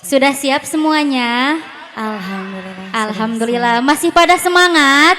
Sudah siap semuanya? Alhamdulillah. Alhamdulillah. Masih pada semangat?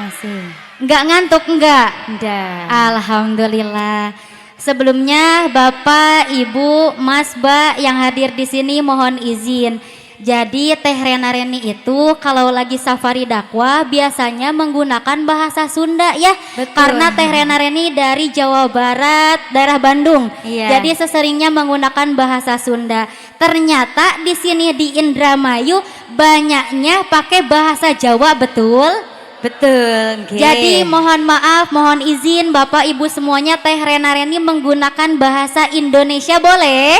Masih. Enggak ngantuk enggak? Enggak. Alhamdulillah. Sebelumnya Bapak, Ibu, Mas, Mbak yang hadir di sini mohon izin. Jadi Teh Rena Reni itu kalau lagi safari dakwah biasanya menggunakan bahasa Sunda ya. Betul. Karena Teh Rena Reni dari Jawa Barat, daerah Bandung. Iya. Jadi seseringnya menggunakan bahasa Sunda. Ternyata di sini di Indramayu banyaknya pakai bahasa Jawa, betul? Betul. Okay. Jadi mohon maaf, mohon izin Bapak Ibu semuanya, Teh Rena Reni menggunakan bahasa Indonesia boleh?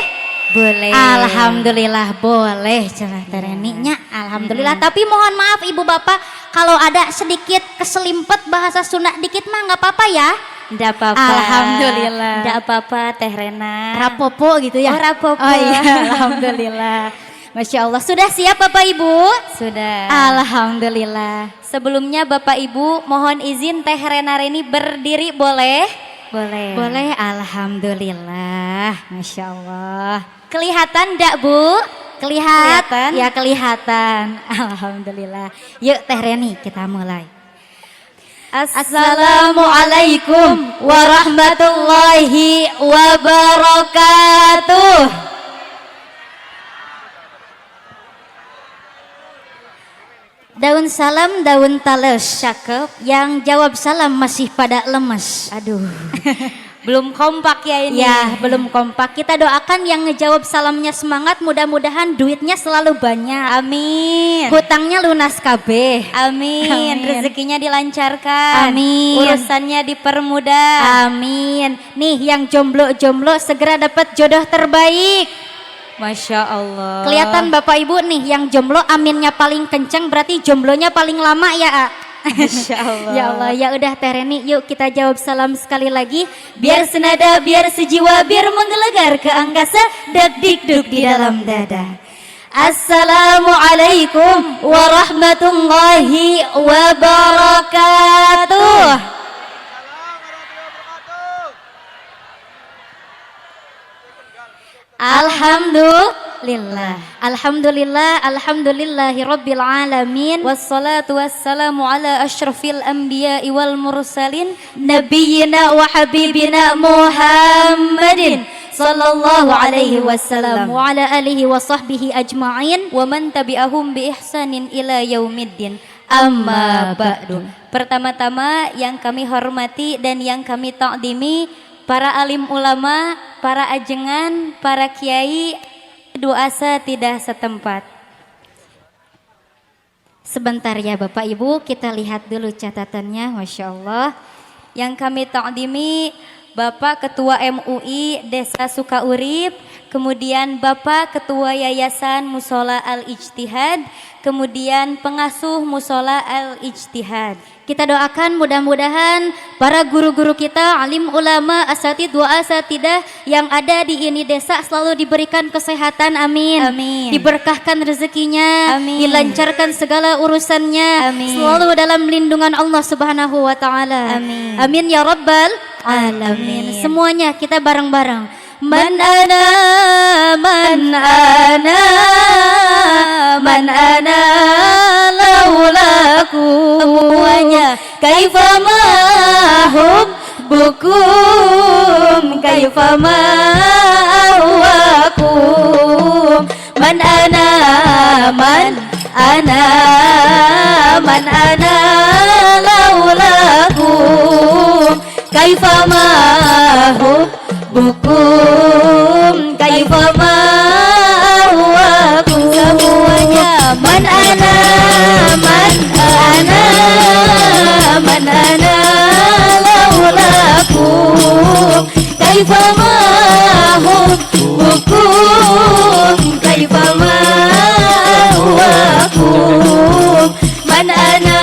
Boleh. Alhamdulillah boleh Teh Reninya. Alhamdulillah. Tapi mohon maaf Ibu Bapak kalau ada sedikit keselimpet bahasa Sunda dikit mah nggak apa-apa ya. Enggak apa-apa. Alhamdulillah. Enggak apa-apa Teh Rena. Rapopo gitu ya. Oh, rapopo. Oh iya, alhamdulillah. Masya Allah. Sudah siap Bapak Ibu? Sudah. Alhamdulillah. Sebelumnya Bapak Ibu mohon izin Teh Rena Reni berdiri boleh? Boleh. Boleh. Alhamdulillah. Masya Allah. Kelihatan enggak Bu? Kelihatan? Ya kelihatan. Alhamdulillah. Yuk Teh Reni kita mulai. Assalamualaikum warahmatullahi wabarakatuh. Daun salam, daun tales. Cakep. Yang jawab salam masih pada lemes. Aduh. Belum kompak ya ini. Ya, belum kompak. Kita doakan yang ngejawab salamnya semangat, mudah-mudahan duitnya selalu banyak. Amin. Hutangnya lunas kabeh. Amin. Amin. Rezekinya dilancarkan. Amin. Urusannya dipermudah. Amin. Nih yang jomblo-jomblo segera dapat jodoh terbaik. Masya Allah. Kelihatan Bapak Ibu nih yang jomblo aminnya paling kenceng berarti jomblonya paling lama ya, A. Masya Allah. Ya Allah, ya udah Teh Reni, yuk kita jawab salam sekali lagi. Biar senada, biar sejiwa, biar menggelegar ke angkasa, dak dikduk di dalam dada. Assalamualaikum warahmatullahi wabarakatuh. Alhamdulillah. Alhamdulillah, alhamdulillahi rabbil alamin. Wassalatu wassalamu ala asyrafil anbiya'i wal mursalin Nabiyyina wa habibina Muhammadin sallallahu alaihi wasallam wa ala alihi wa sahbihi ajma'in wa man tabi'ahum bi ihsanin ila yaumiddin. amma ba'du. Pertama-tama yang kami hormati dan yang kami ta'dimi para alim ulama, para ajengan, para kiai, duasa tidak setempat. Sebentar ya Bapak Ibu, kita lihat dulu catatannya. Masya Allah. Yang kami ta'dimi Bapak Ketua MUI Desa Sukaurip, kemudian Bapak Ketua Yayasan Musola Al-Ijtihad, kemudian pengasuh Musola Al-Ijtihad. Kita doakan mudah-mudahan para guru-guru kita, alim ulama, asatid wa asatidah yang ada di ini desa selalu diberikan kesehatan, amin. Amin. Diberkahkan rezekinya, Amin. dilancarkan segala urusannya, Amin. selalu dalam lindungan Allah Subhanahu wa taala. Amin. Amin ya rabbal Alamin. alamin. Semuanya kita bareng-bareng. Man ana laulakum Semuanya. kaifa mahum bukum kaifa ma'awakum man ana laulakum kaifa mahum bukum kaifa ma'awakum. Semuanya. Man ana laulakum kaifa mahum bukum kaifa ma'awakum. Man ana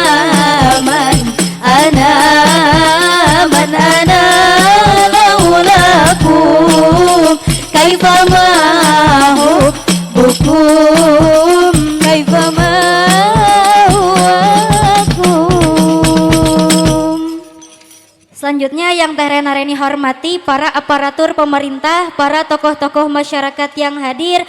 laulakum kaifa mahum bukum kaifa ma'awakum. Selanjutnya yang Teh Rena Reni hormati para aparatur pemerintah, para tokoh-tokoh masyarakat yang hadir,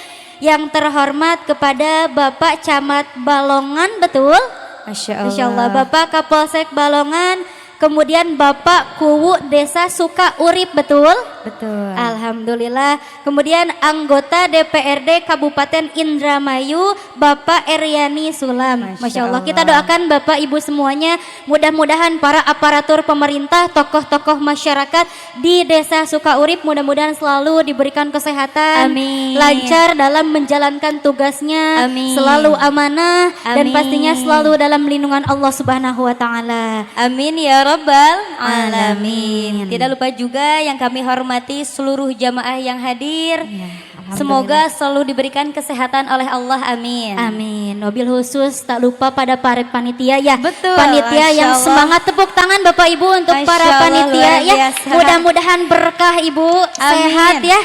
yang terhormat kepada Bapak Camat Balongan, betul? Masya Insya Allah. Bapak Kapolsek Balongan, kemudian Bapak Kuwu Desa Sukaurip, betul? Betul. Alhamdulillah. Kemudian anggota DPRD Kabupaten Indramayu Bapak Eryani Sulam. Masya Allah. Kita doakan Bapak Ibu semuanya, mudah-mudahan para aparatur pemerintah, tokoh-tokoh masyarakat di Desa Sukaurip mudah-mudahan selalu diberikan kesehatan, Amin. lancar dalam menjalankan tugasnya, Amin. selalu amanah, dan Amin. pastinya selalu dalam lindungan Allah Subhanahu wa taala. Amin ya Rabbal Alamin. Alamin. Tidak lupa juga yang kami hormati seluruh jamaah yang hadir. Alhamdulillah. Semoga selalu diberikan kesehatan oleh Allah. Amin. Amin. Mobil khusus tak lupa pada para panitia ya. Betul. Panitia Masya yang Allah. semangat, tepuk tangan Bapak Ibu untuk Masya para Allah, panitia luar ya. biasa. Mudah-mudahan berkah Ibu, sehat ya.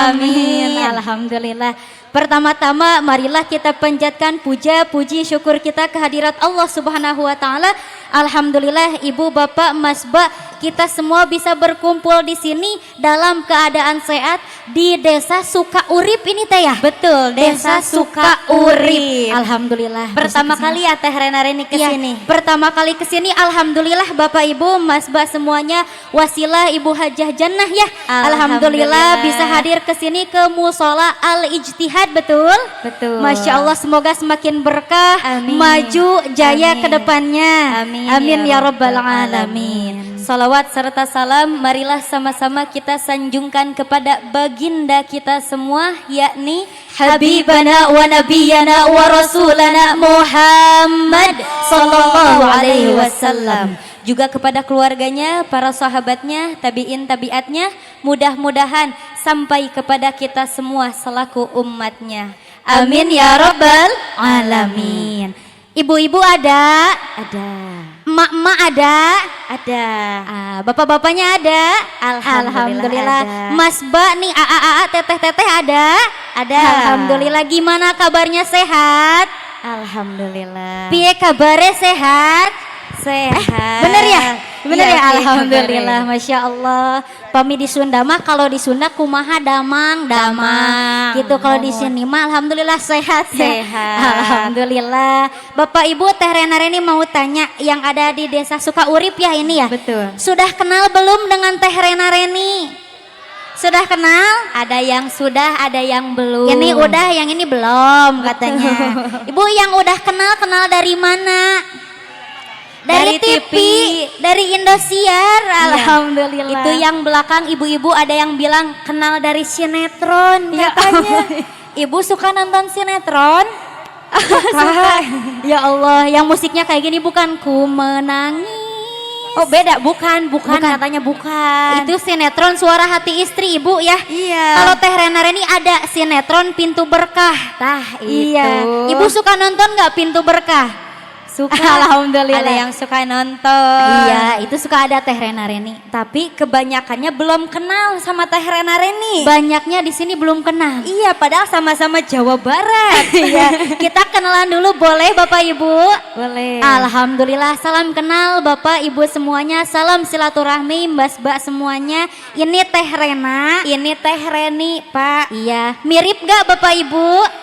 Amin. Alhamdulillah. Pertama-tama marilah kita panjatkan puja, puji, syukur kita kehadirat Allah Subhanahu wa taala. Alhamdulillah Ibu, Bapak, Mas, Mbak, kita semua bisa berkumpul di sini dalam keadaan sehat di Desa Sukaurip ini teh ya. Betul, Desa Sukaurip. Alhamdulillah. Pertama bisa kesini. kali ya Teh Rena Reni ke Iya, sini. pertama kali kesini, alhamdulillah Bapak Ibu, Mas, Mbak semuanya wasilah Ibu Hajah Jannah ya. Alhamdulillah bisa hadir ke sini ke Musola Al Ijtihad, betul? Betul. Masya Allah, semoga semakin berkah, Amin. maju jaya Amin. ke depannya. Amin ya rabbal alamin. Salawat serta salam marilah sama-sama kita sanjungkan kepada baginda kita semua, yakni Habibana wa nabiyana wa rasulana Muhammad sallallahu alaihi wasallam. Juga kepada keluarganya, para sahabatnya, tabiin tabiatnya, mudah-mudahan sampai kepada kita semua selaku umatnya. Amin ya rabbal alamin. Ibu-ibu ada? Ada. Emak-emak ada? Ada. Bapak-bapaknya ada? Alhamdulillah ada. Mas Mbak nih, AA, teteh-teteh ada? Ada. Alhamdulillah. Gimana kabarnya, sehat? Alhamdulillah. Piye kabare, sehat? Sehat. Bener ya? Bener Iya, ya? piye Alhamdulillah. kabare? Masya Allah. Pami di Sunda mah, kalau di Sunda kumaha damang, Damang. gitu. Kalau di sini mah alhamdulillah sehat. Ya. Sehat. Alhamdulillah. Bapak Ibu, Teh Rena Reni mau tanya yang ada di Desa Sukaurip ya ini ya? Betul. Sudah kenal belum dengan Teh Rena Reni? Sudah kenal? Ada yang sudah, ada yang belum. Ini udah, yang ini belum katanya. Ibu yang udah kenal dari mana? Dari TV, dari Indosiar. Alhamdulillah. Itu yang belakang ibu-ibu ada yang bilang kenal dari sinetron katanya. Ibu suka nonton sinetron? Ya Allah, yang musiknya kayak gini bukan Ku Menangis. Oh beda, bukan katanya bukan. Itu sinetron Suara Hati Istri Ibu ya. Iya. Kalau Teh Rena Reni ada sinetron Pintu Berkah. Tah itu. Iya. Ibu suka nonton nggak Pintu Berkah? Suka. Alhamdulillah. Ada yang suka nonton. Iya, itu suka ada Teh Rena Reni. Tapi kebanyakannya belum kenal sama Teh Rena Reni. Banyaknya di sini belum kenal. Iya, padahal sama-sama Jawa Barat. Iya, kita kenalan dulu boleh Bapak Ibu? Boleh. Alhamdulillah, salam kenal Bapak Ibu semuanya, salam silaturahmi Mbak semuanya. Ini Teh Rena, Ini Teh Reni, Pak. iya, mirip gak Bapak Ibu?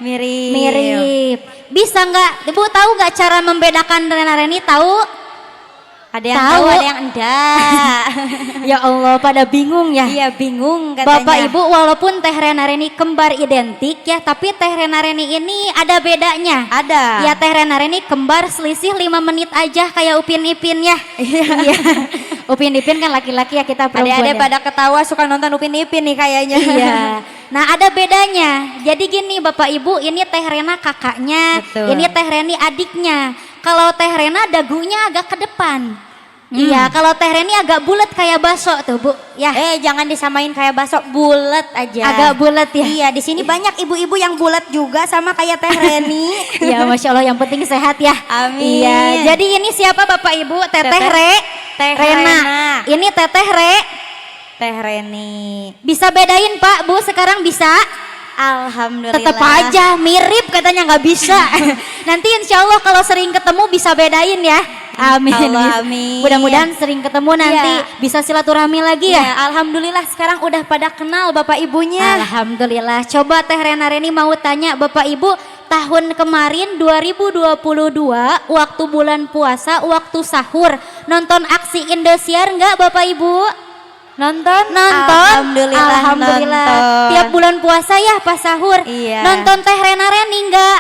Mirip. Mirip. Bisa nggak? Ibu tahu nggak cara membedakan Rena Reni? Tahu? Ada yang Tahu. tahu, ada yang enggak. Ya Allah, pada bingung ya. Iya, bingung katanya. Bapak Ibu, walaupun Teh Rena Reni kembar identik ya, tapi Teh Rena Reni ini ada bedanya. Ada. Ya, Teh Rena Reni kembar selisih 5 menit aja kayak Upin Ipin ya. Iya. Upin Ipin kan laki-laki ya, kita perempuan. Adik-adik ya. pada ketawa suka nonton Upin Ipin nih kayaknya. Iya. Nah, ada bedanya. Jadi gini Bapak Ibu, ini Teh Rena kakaknya, Betul. ini Teh Reni adiknya. Kalau Teh Rena dagunya agak ke depan. Iya, kalau Teh Reni agak bulat kayak bakso tuh, Bu. Ya. Jangan disamain kayak bakso, bulat aja. Agak bulat ya. Iya, di sini banyak ibu-ibu yang bulat juga sama kayak Teh Reni. Iya, Masya Allah, yang penting sehat ya. Amin. Iya, jadi ini siapa Bapak Ibu? Teteh Teh Rena. Rena. Ini Teteh Teh Reni. Bisa bedain Pak, Bu? Sekarang bisa? Alhamdulillah. Tetap aja mirip katanya nggak bisa. Nanti insya Allah kalau sering ketemu bisa bedain ya. Amin. Allah, amin. Mudah-mudahan sering ketemu nanti Iya. bisa silaturahmi lagi ya. Ya, alhamdulillah sekarang udah pada kenal Bapak Ibunya. Alhamdulillah. Coba Teh Rena Reni mau tanya Bapak Ibu, tahun kemarin 2022 waktu bulan puasa, waktu sahur, nonton aksi Indosiar enggak Bapak Ibu? Nonton? Alhamdulillah. Nonton. Tiap bulan puasa ya pas sahur. Iya. Nonton Teh Rena Reni enggak?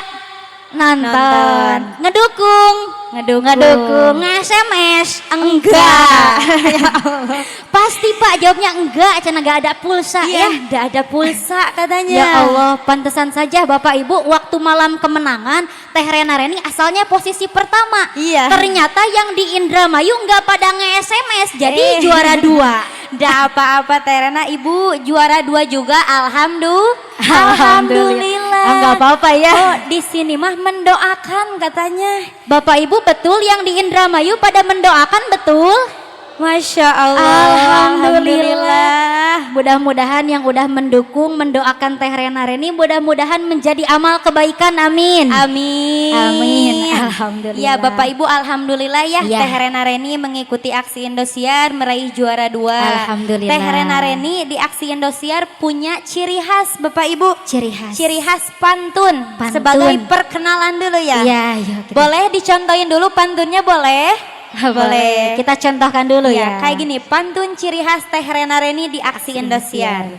Nonton. Ngedukung. Ngedukung. Nge-SMS enggak. Ya Allah. Pasti Pak jawabnya enggak, cenah enggak ada pulsa Iya, ya. enggak ada pulsa katanya. Ya Allah, pantesan saja Bapak Ibu waktu malam kemenangan Teh Rena Reni asalnya posisi pertama. Iya. Ternyata yang di Indramayu enggak pada nge-SMS, jadi juara 2. Enggak apa-apa Teh Rena, Ibu juara 2 juga. Alhamdulillah. Enggak apa-apa ya. Oh, di sini mah mendoakan katanya. Bapak Ibu betul yang di Indramayu pada mendoakan betul? Masya Allah. Alhamdulillah. Mudah-mudahan yang udah mendukung, mendoakan Teh Rena Reni mudah-mudahan menjadi amal kebaikan. Amin. Amin. Amin. Alhamdulillah. Ya Bapak Ibu, alhamdulillah ya, Ya. Teh Rena Reni mengikuti aksi Indosiar meraih juara 2. Alhamdulillah. Teh Rena Reni di aksi Indosiar punya ciri khas Bapak Ibu. Ciri khas. Ciri khas pantun. Pantun. Sebagai perkenalan dulu ya. Iya, iya. Boleh dicontohin dulu pantunnya, boleh? Boleh. Kita contohkan dulu ya. Kayak gini, pantun ciri khas Teh Rena Reni di aksi Indosiar.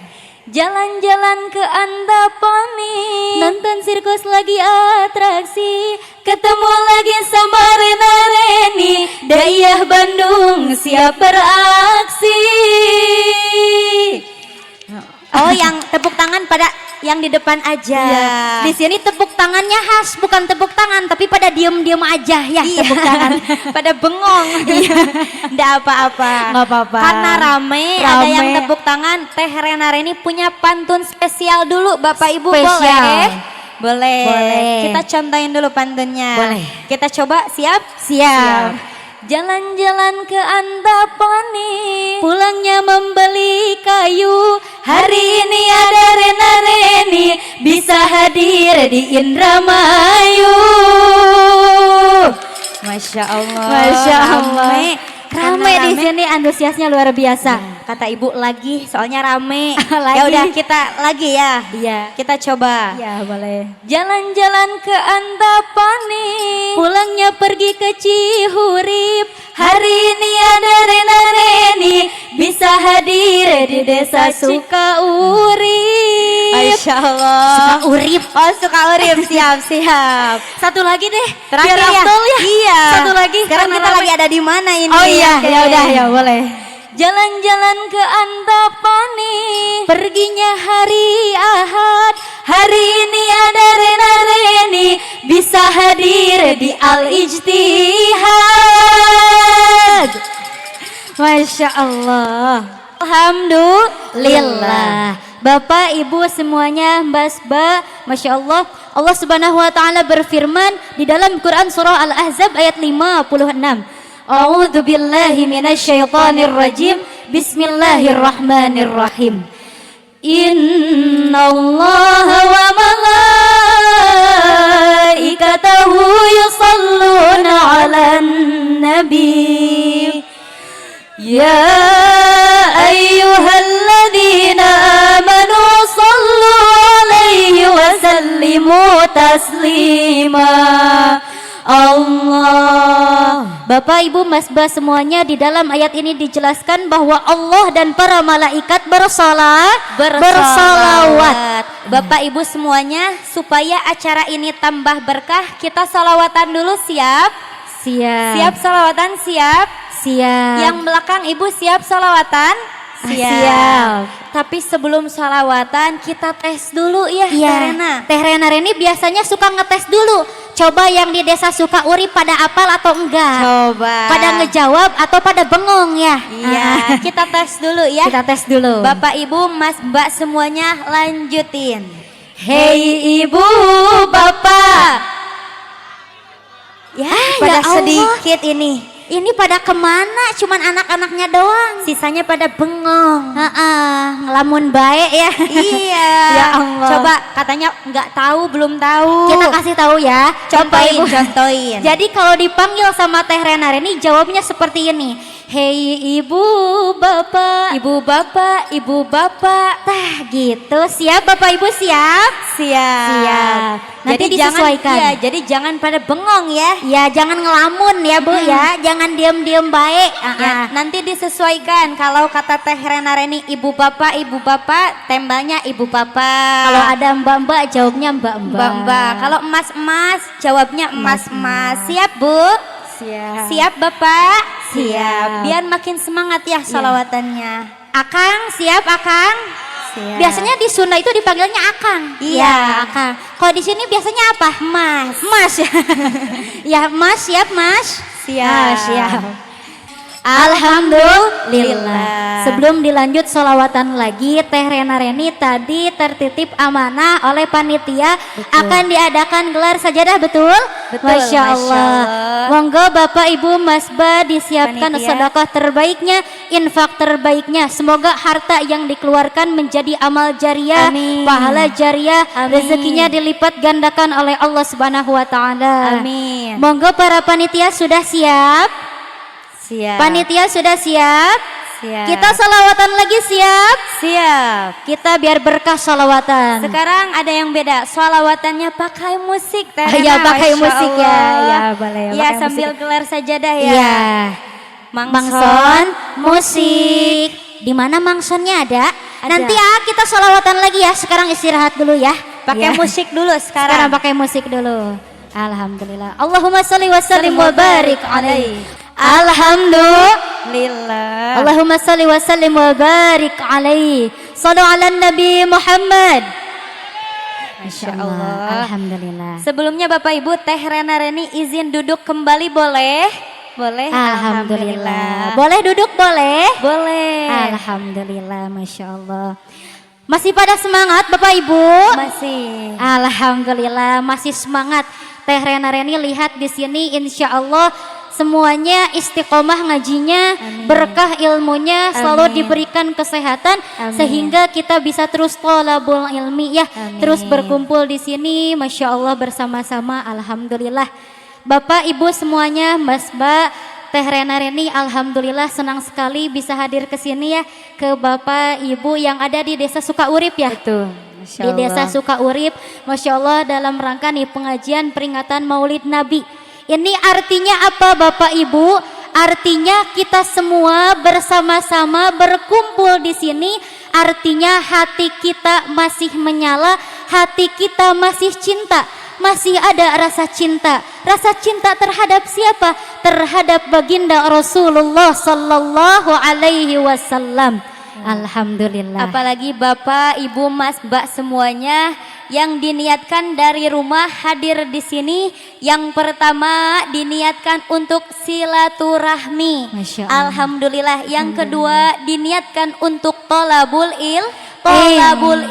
Jalan-jalan ke Antapani, Nonton sirkus lagi atraksi, ketemu lagi sama Rena Reni, Dayah Bandung siap beraksi. Oh, yang tepuk tangan pada yang di depan aja. Iya. Di sini tepuk tangannya khas, bukan tepuk tangan tapi pada diem-diem aja ya Iya. tepuk tangan. Pada bengong. Iya. Nggak apa-apa. Nggak apa-apa. Karena rame, ada yang tepuk tangan. Teh Rena Reni punya pantun spesial dulu Bapak Ibu. Spesial. Boleh? Boleh. Kita contohin dulu pantunnya. Boleh. Kita coba, siap? Siap. Jalan-jalan ke Antapani, Pulangnya membeli kayu, hari ini ada Rena Reni bisa hadir di Indramayu. Masya Allah. Masya Allah. Rame Rame di sini, antusiasnya luar biasa. Kata Ibu lagi, soalnya rame. Lagi. Ya udah kita lagi ya. Iya. Kita coba. Ya boleh. Jalan-jalan ke Antapani, Pulangnya pergi ke Cihurip, hari ini ada Rena Reni bisa hadir di desa Sukaurip. Masya Allah. Urip. Oh, Sukaurip, siap. Satu lagi deh. Terakhir biar ya. afdol ya. Iya. Satu lagi. Sekarang karena kita rame. lagi ada di mana ini? Oh iya, Oke. ya udah ya boleh. Jalan-jalan ke Antapani, Perginya hari Ahad, hari ini ada Rena Reni bisa hadir di Al-Ijtihad. Masya Allah. Alhamdulillah. Bapak, Ibu semuanya, Mbak, Masya Allah. Allah Subhanahu wa Ta'ala berfirman di dalam Quran surah Al-Ahzab ayat 56. A'udzu billahi minasyaitonir rajim. Bismillahirrahmanirrahim. Innallaha wa malaikatahu yusalluna 'alan nabi. Ya ayyuhalladzina amanu sallu 'alaihi wa sallimu taslima. Allah. Bapak, Ibu, Masbah semuanya, di dalam ayat ini dijelaskan bahwa Allah dan para malaikat bersolawat. Bapak Ibu semuanya, supaya acara ini tambah berkah, kita salawatan dulu, siap? Siap salawatan, siap? Siap. Yang belakang Ibu siap salawatan? Siap. Tapi sebelum salawatan kita tes dulu ya, Iya. Teh Rena. Teh Rena Reni biasanya suka ngetes dulu. Coba yang di desa Sukaurip pada apal atau enggak? Coba. Pada ngejawab atau pada bengong ya? Iya, kita tes dulu ya. Kita tes dulu. Bapak Ibu, Mas Mbak semuanya lanjutin. Hei Ibu, Bapak. Ya, ya pada Allah. sedikit ini. Ini pada kemana? Cuman anak-anaknya doang. Sisanya pada bengong. ngelamun baik ya. Iya. Ya Allah. Coba katanya nggak tahu, belum tahu. Kita kasih tahu ya. contohin, Bapak Ibu. contohin. Jadi kalau dipanggil sama Teh Rena Reni jawabnya seperti ini. Hei ibu bapak. Ibu bapak, ibu bapak. Tah gitu. Siap Bapak Ibu siap? Siap. Nanti Jadi disesuaikan. Jangan, jadi jangan pada bengong ya. Ya jangan ngelamun ya Bu ya. Jangan diem-diem baik. Ya, nanti disesuaikan. Kalau kata Teh Rena Reni ibu bapak, tembaknya ibu bapak. Kalau ada mbak-mbak jawabnya mbak-mbak. Mbak-mbak. Kalau emas-emas jawabnya emas-emas. Siap Bu? Siap. Siap Bapak? Siap. Biar makin semangat ya salawatannya. Akang siap Akang? Siap. Biasanya di Sunda itu dipanggilnya Akang. Iya. Ya, Akang. Kalau di sini biasanya apa? Mas. Mas ya. Ya Mas siap Mas. Siap. Siap. Alhamdulillah. Sebelum dilanjut solawatan lagi, Teh Rena Reni tadi tertitip amanah oleh panitia akan diadakan gelar sajadah, betul? Betul, Masya Allah. Monggo Bapak Ibu Masba disiapkan Panitia. sedekah terbaiknya, infak terbaiknya. Semoga harta yang dikeluarkan menjadi amal jariah, Amin. pahala jariah, Amin. rezekinya dilipat gandakan oleh Allah Subhanahu wa taala. Amin. Monggo para panitia sudah siap? Siap. Panitia sudah siap? Siap. Kita salawatan lagi siap? siap. Kita biar berkah salawatan. Sekarang ada yang beda. Salawatannya pakai musik Teh Ya Rena, pakai Masya musik ya. Allah. Ya boleh. Ya pakai sambil musik. gelar sajadah ya. Iya. Mangson. musik. Di mana mangsonnya ada? Ada. Nanti ya kita salawatan lagi ya. Sekarang istirahat dulu ya. Pakai Ya. musik dulu Sekarang sekarang. pakai musik dulu. Alhamdulillah. Allahumma sholli wa sallim wa barik alaihi. Alhamdulillah. Lillah. Allahumma salli wa sallim wa barik alaihi. Sallu ala Nabi Muhammad. Masya Allah. Alhamdulillah. Sebelumnya Bapak Ibu Teh Rena Reni izin duduk kembali boleh? Boleh. Alhamdulillah. Boleh duduk boleh? Boleh. Alhamdulillah, Masya Allah. Masih pada semangat Bapak Ibu? Masih. Alhamdulillah masih semangat. Teh Rena Reni lihat di sini insya Allah semuanya istiqomah ngajinya, Amin. berkah ilmunya, selalu Amin. diberikan kesehatan Amin. sehingga kita bisa terus tholabul ilmi ya, Amin. terus berkumpul di sini, Masya Allah bersama-sama. Alhamdulillah. Bapak Ibu semuanya, Mas Mbak, Teh Rena Reni, alhamdulillah senang sekali bisa hadir ke sini ya, ke Bapak Ibu yang ada di Desa Sukaurip ya. Betul. Masya Di Desa Allah. Sukaurip, Masya Allah dalam rangka nih pengajian peringatan Maulid Nabi. Ini artinya apa Bapak Ibu? Artinya kita semua bersama-sama berkumpul di sini. Artinya hati kita masih menyala, hati kita masih cinta. Masih ada rasa cinta. Rasa cinta terhadap siapa? Terhadap baginda Rasulullah sallallahu alaihi wasallam. Alhamdulillah. Apalagi Bapak, Ibu, Mas, Mbak semuanya yang diniatkan dari rumah hadir di sini. Yang pertama diniatkan untuk silaturahmi. Masya Allah. Alhamdulillah. Yang kedua diniatkan untuk tolabul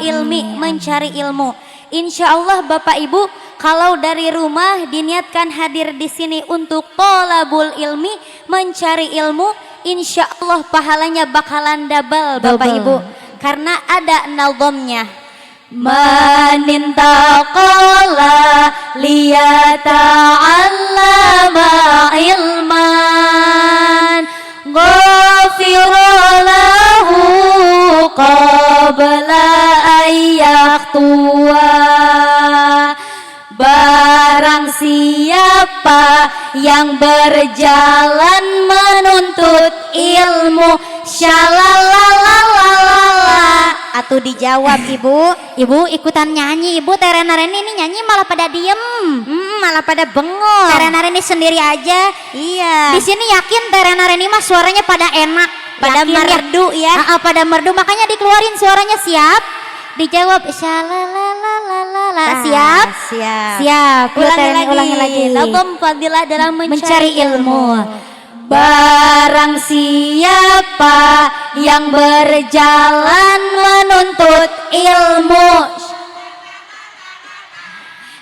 ilmi, mencari ilmu. Insya Allah Bapak Ibu, kalau dari rumah diniatkan hadir di sini untuk tolabul ilmi, mencari ilmu, insya Allah pahalanya bakalan double Bapak Double. Ibu, karena ada nazomnya. Manintaqala liyata'allama ilman ghafiralahu qabla ayyaktuwa. Barang siapa yang berjalan menuntut ilmu, syalalalala. Atau dijawab Ibu. Ibu ikutan nyanyi, Ibu. Teh Rena Reni ini nyanyi malah pada diem. Malah pada bengong. Teh Rena Reni sendiri aja. Iya. Di sini yakin Teh Rena Reni mah suaranya pada enak, Pada yakin merdu ya. Pada merdu, makanya dikeluarin suaranya. Siap? Dijawab syalalalala. Siap? Siap. Siap. Yuk, Teh Reni, Ulangi lagi. Nazom fadilah dalam Mencari ilmu. Barang siapa yang berjalan menuntut ilmu,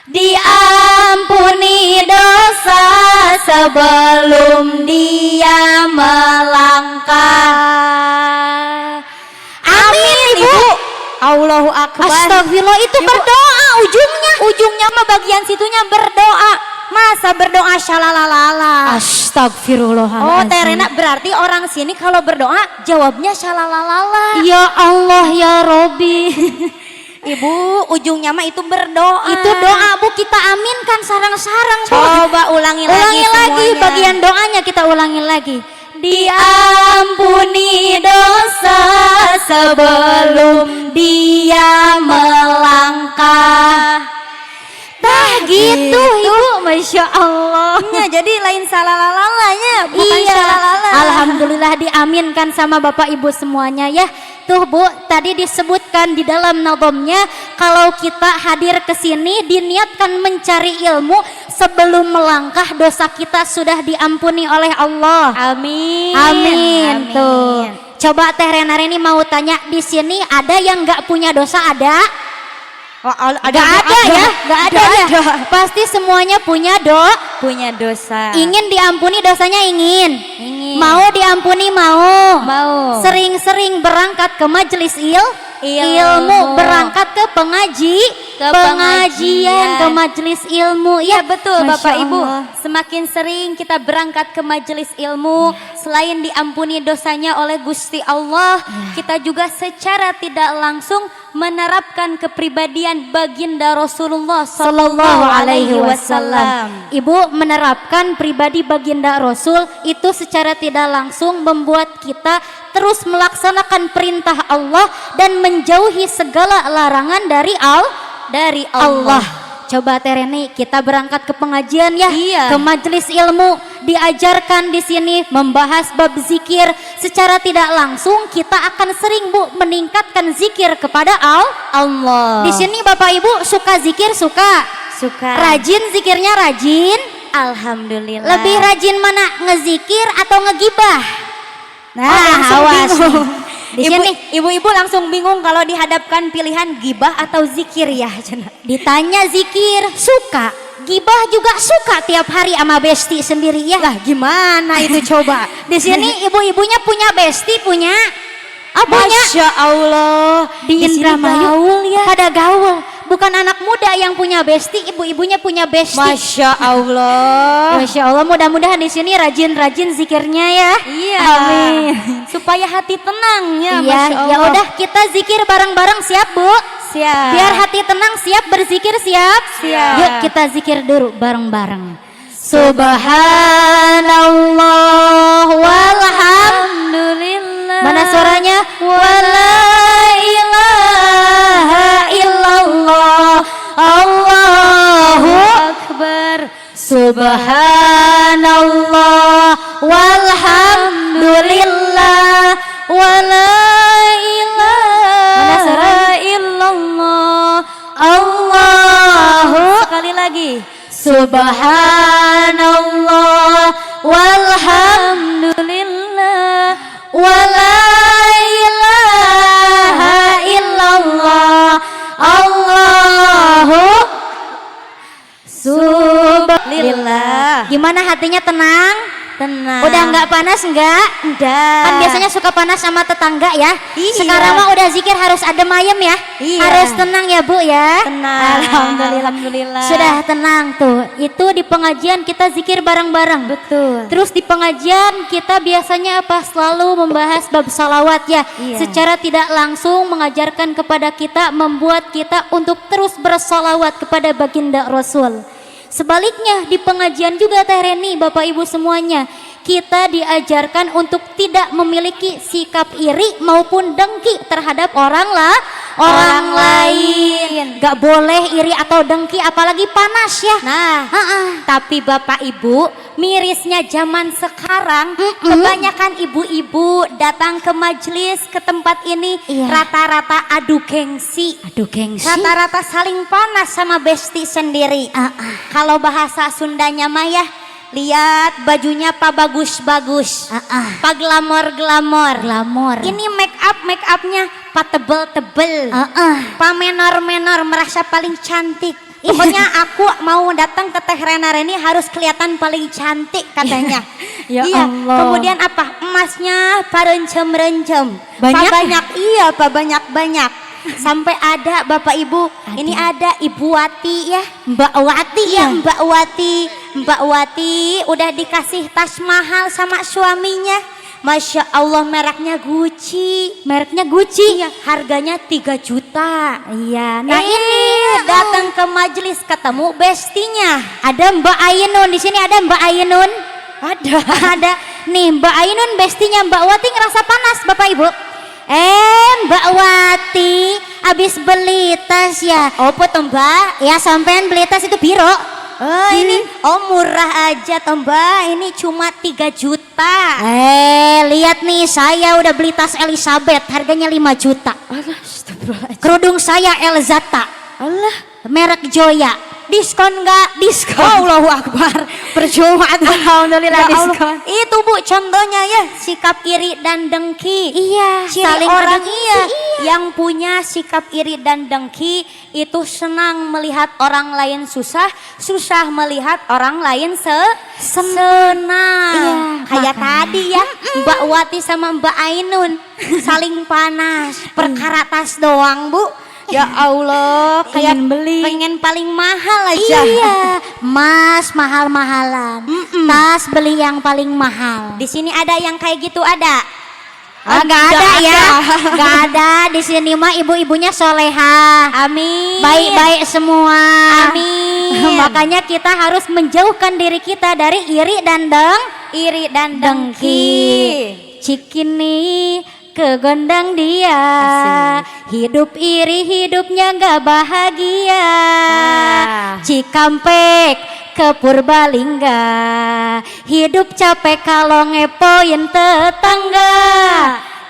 diampuni dosa sebelum dia melangkah. Amin Ibu. Allahu Akbar. Astagfirullah, itu Ibu, berdoa ujungnya. ujungnya mah bagian situnya berdoa. Masa berdoa syalalalala. Oh Astagfirullahaladzim. Teh Rena, berarti orang sini kalau berdoa jawabnya syalalalala. Ya Allah ya Robi. Ibu, ujungnya mah itu berdoa. Itu doa Bu, kita aminkan sarang-sarang Bu. Coba ulangi lagi semuanya. bagian doanya, kita ulangi lagi. Diampuni dosa sebelum dia melangkah. Tah gitu Ibu, Masya Allah. Ya, jadi lain salalalanya, bukan Iya, salalala. alhamdulillah diaminkan sama Bapak Ibu semuanya ya. Tuh Bu, tadi disebutkan di dalam nazamnya kalau kita hadir ke sini diniatkan mencari ilmu, sebelum melangkah dosa kita sudah diampuni oleh Allah. Amin. Amin. Tuh. Coba Teh Rena ini mau tanya, di sini ada yang nggak punya dosa, ada? Gak ada ya, gak ada ya. Pasti semuanya punya punya dosa. ingin diampuni dosanya, ingin. Ingin. Mau diampuni, mau. Mau. Sering-sering berangkat ke majelis ilmu, berangkat ke pengajian, ke majelis ilmu. Ya betul Masya Bapak Ibu. Allah. Semakin sering kita berangkat ke majelis ilmu, selain diampuni dosanya oleh Gusti Allah, kita juga secara tidak langsung menerapkan kepribadian baginda Rasulullah Sallallahu Alaihi Wasallam. Ibu menerapkan pribadi baginda Rasul itu secara tidak langsung membuat kita terus melaksanakan perintah Allah dan menjauhi segala larangan dari Allah. Coba Teh Reni, kita berangkat ke pengajian ya, Iya. ke majelis ilmu, diajarkan di sini membahas bab zikir. Secara tidak langsung kita akan sering Bu meningkatkan zikir kepada Allah. Di sini Bapak Ibu suka zikir, suka rajin zikirnya, rajin. Alhamdulillah. Lebih rajin mana, ngezikir atau ngegibah? Nah, langsung awas bingung. nih. Di sini Ibu-ibu langsung bingung kalau dihadapkan pilihan gibah atau zikir ya. ditanya zikir, suka. Gibah juga suka tiap hari sama besti sendiri ya. Lah gimana itu coba? Di sini ibu-ibunya punya besti, punya? Punya. Masya Allah. Di sini Indramayu gaul ya. pada gaul. Bukan anak muda yang punya besti, ibu-ibunya punya besti. Masya Allah. Masya Allah, mudah-mudahan di sini rajin-rajin zikirnya ya. Iya. Amin. Supaya hati tenang ya. Iya, Masya Allah. ya udah kita zikir bareng-bareng, siap Bu? Siap. Biar hati tenang, siap berzikir, siap? Siap. Yuk kita zikir dulu bareng-bareng. Subhanallah walhamdulillah. Mana suaranya? Wala ilaha illallah, Allahu Akbar. Subhanallah walhamdulillah, wala ilaha illallah, Allahu. Sekali lagi. Subhanallah walhamdulillah, wala ilaha illallah, Allahu subhanallah. Gimana hatinya, tenang? Tenang. Udah nggak panas enggak? Udah. Kan biasanya suka panas sama tetangga ya. Iya. Sekarang mah udah zikir harus adem ayem ya. Iya. Harus tenang ya Bu ya. Tenang. Alhamdulillah. Sudah tenang tuh. Itu di pengajian kita zikir bareng-bareng. Betul. Terus di pengajian kita biasanya apa? Selalu membahas bab salawat ya. Iya. Secara tidak langsung mengajarkan kepada kita, membuat kita untuk terus bersalawat kepada baginda Rasul. Sebaliknya di pengajian juga Teh Reni, Bapak Ibu semuanya, kita diajarkan untuk tidak memiliki sikap iri maupun dengki terhadap orang lain. Gak boleh iri atau dengki, apalagi panas ya. Nah, tapi Bapak Ibu, mirisnya zaman sekarang, kebanyakan ibu-ibu datang ke majelis, ke tempat ini, Iya. rata-rata adu gengsi. Rata-rata saling panas sama besti sendiri. Kalau bahasa Sundanya mah ya, lihat bajunya pa bagus-bagus, pa glamor-glamor. Ini make upnya pa tebel-tebel, pa menor-menor, merasa paling cantik. Pokoknya aku mau datang ke Teh Rena Reni harus kelihatan paling cantik katanya. Ya Iya. Allah. Kemudian apa? Emasnya pa rencem-rencem. Banyak? Pa banyak, iya pa banyak-banyak. Sampai ada Bapak Ibu, ini ada Ibu Wati ya. Mbak Wati Iya Mbak Wati. Mbak Wati udah dikasih tas mahal sama suaminya. Masya Allah, mereknya Gucci. Mereknya Gucci. Iya, harganya 3 juta. Iya, nah ini datang ke majelis ketemu bestinya. ada Mbak Ainun di sini, ada Mbak Ainun. Ada. Ada nih Mbak Ainun, bestinya Mbak Wati ngerasa panas Bapak Ibu. Mbak Wati habis beli tas ya. Apa tuh Mbak? Ya sampean beli tas itu biro. Oh ini, oh murah aja toh Mbak, ini cuma 3 juta. Lihat nih, saya udah beli tas Elizabeth, harganya 5 juta. Astagfirullahaladzim. Kerudung saya Elzata, Allah, merek Joya. Diskon nggak? Diskon. Allahu Akbar. Percuma tuh. Alhamdulillah Ya Allah. diskon. Itu Bu contohnya ya, sikap iri dan dengki. Iya, Ciri saling orang ada- iya yang punya sikap iri dan dengki itu senang melihat orang lain susah, susah melihat orang lain senang. Iya, Kayak makanya. tadi ya, Mbak Wati sama Mbak Ainun saling panas, perkara tas doang Bu. Ya Allah, kayak Ingin beli. pengen paling mahal aja. Iya, Mas mahal-mahalan. Tas beli yang paling mahal. Di sini ada yang kayak gitu ada? Nggak ada ya, nggak ada. Di sini mah ibu-ibunya soleha, Amin. baik-baik semua. Amin. Makanya kita harus menjauhkan diri kita dari iri dan Iri dan dengki. dengki. Cikini kegondang dia, hidup iri hidupnya nggak bahagia. Cikampek ke Purbalingga, hidup capek kalau ngepoin tetangga.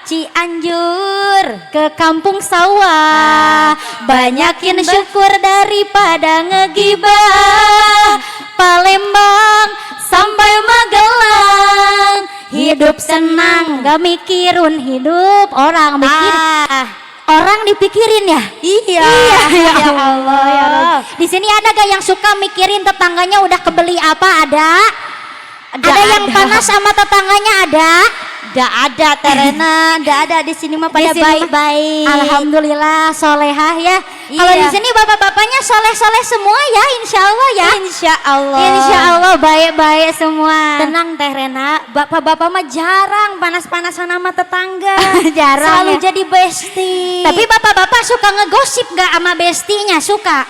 Cianjur Ke kampung sawah, banyakin syukur daripada ngegibah. Palembang sampai Magelang, hidup senang gak mikirun hidup orang mikir. Orang dipikirin ya? Iya. Ya Allah ya Rabbi. Di sini ada gak yang suka mikirin tetangganya udah kebeli apa? Ada yang panas sama tetangganya ada? Nggak ada Terena, nggak ada di sini mah pada Di sini mah- baik-baik. Alhamdulillah solehah ya. Iya. Kalau di sini bapak-bapaknya soleh-soleh semua ya, insya Allah ya. Insya Allah. Insya Allah baik-baik semua. Tenang Teh Rena, bapak-bapak mah jarang panas-panasan sama tetangga. Jarang Selalu ya. jadi bestie. Tapi bapak-bapak suka ngegosip gak sama bestinya? Suka.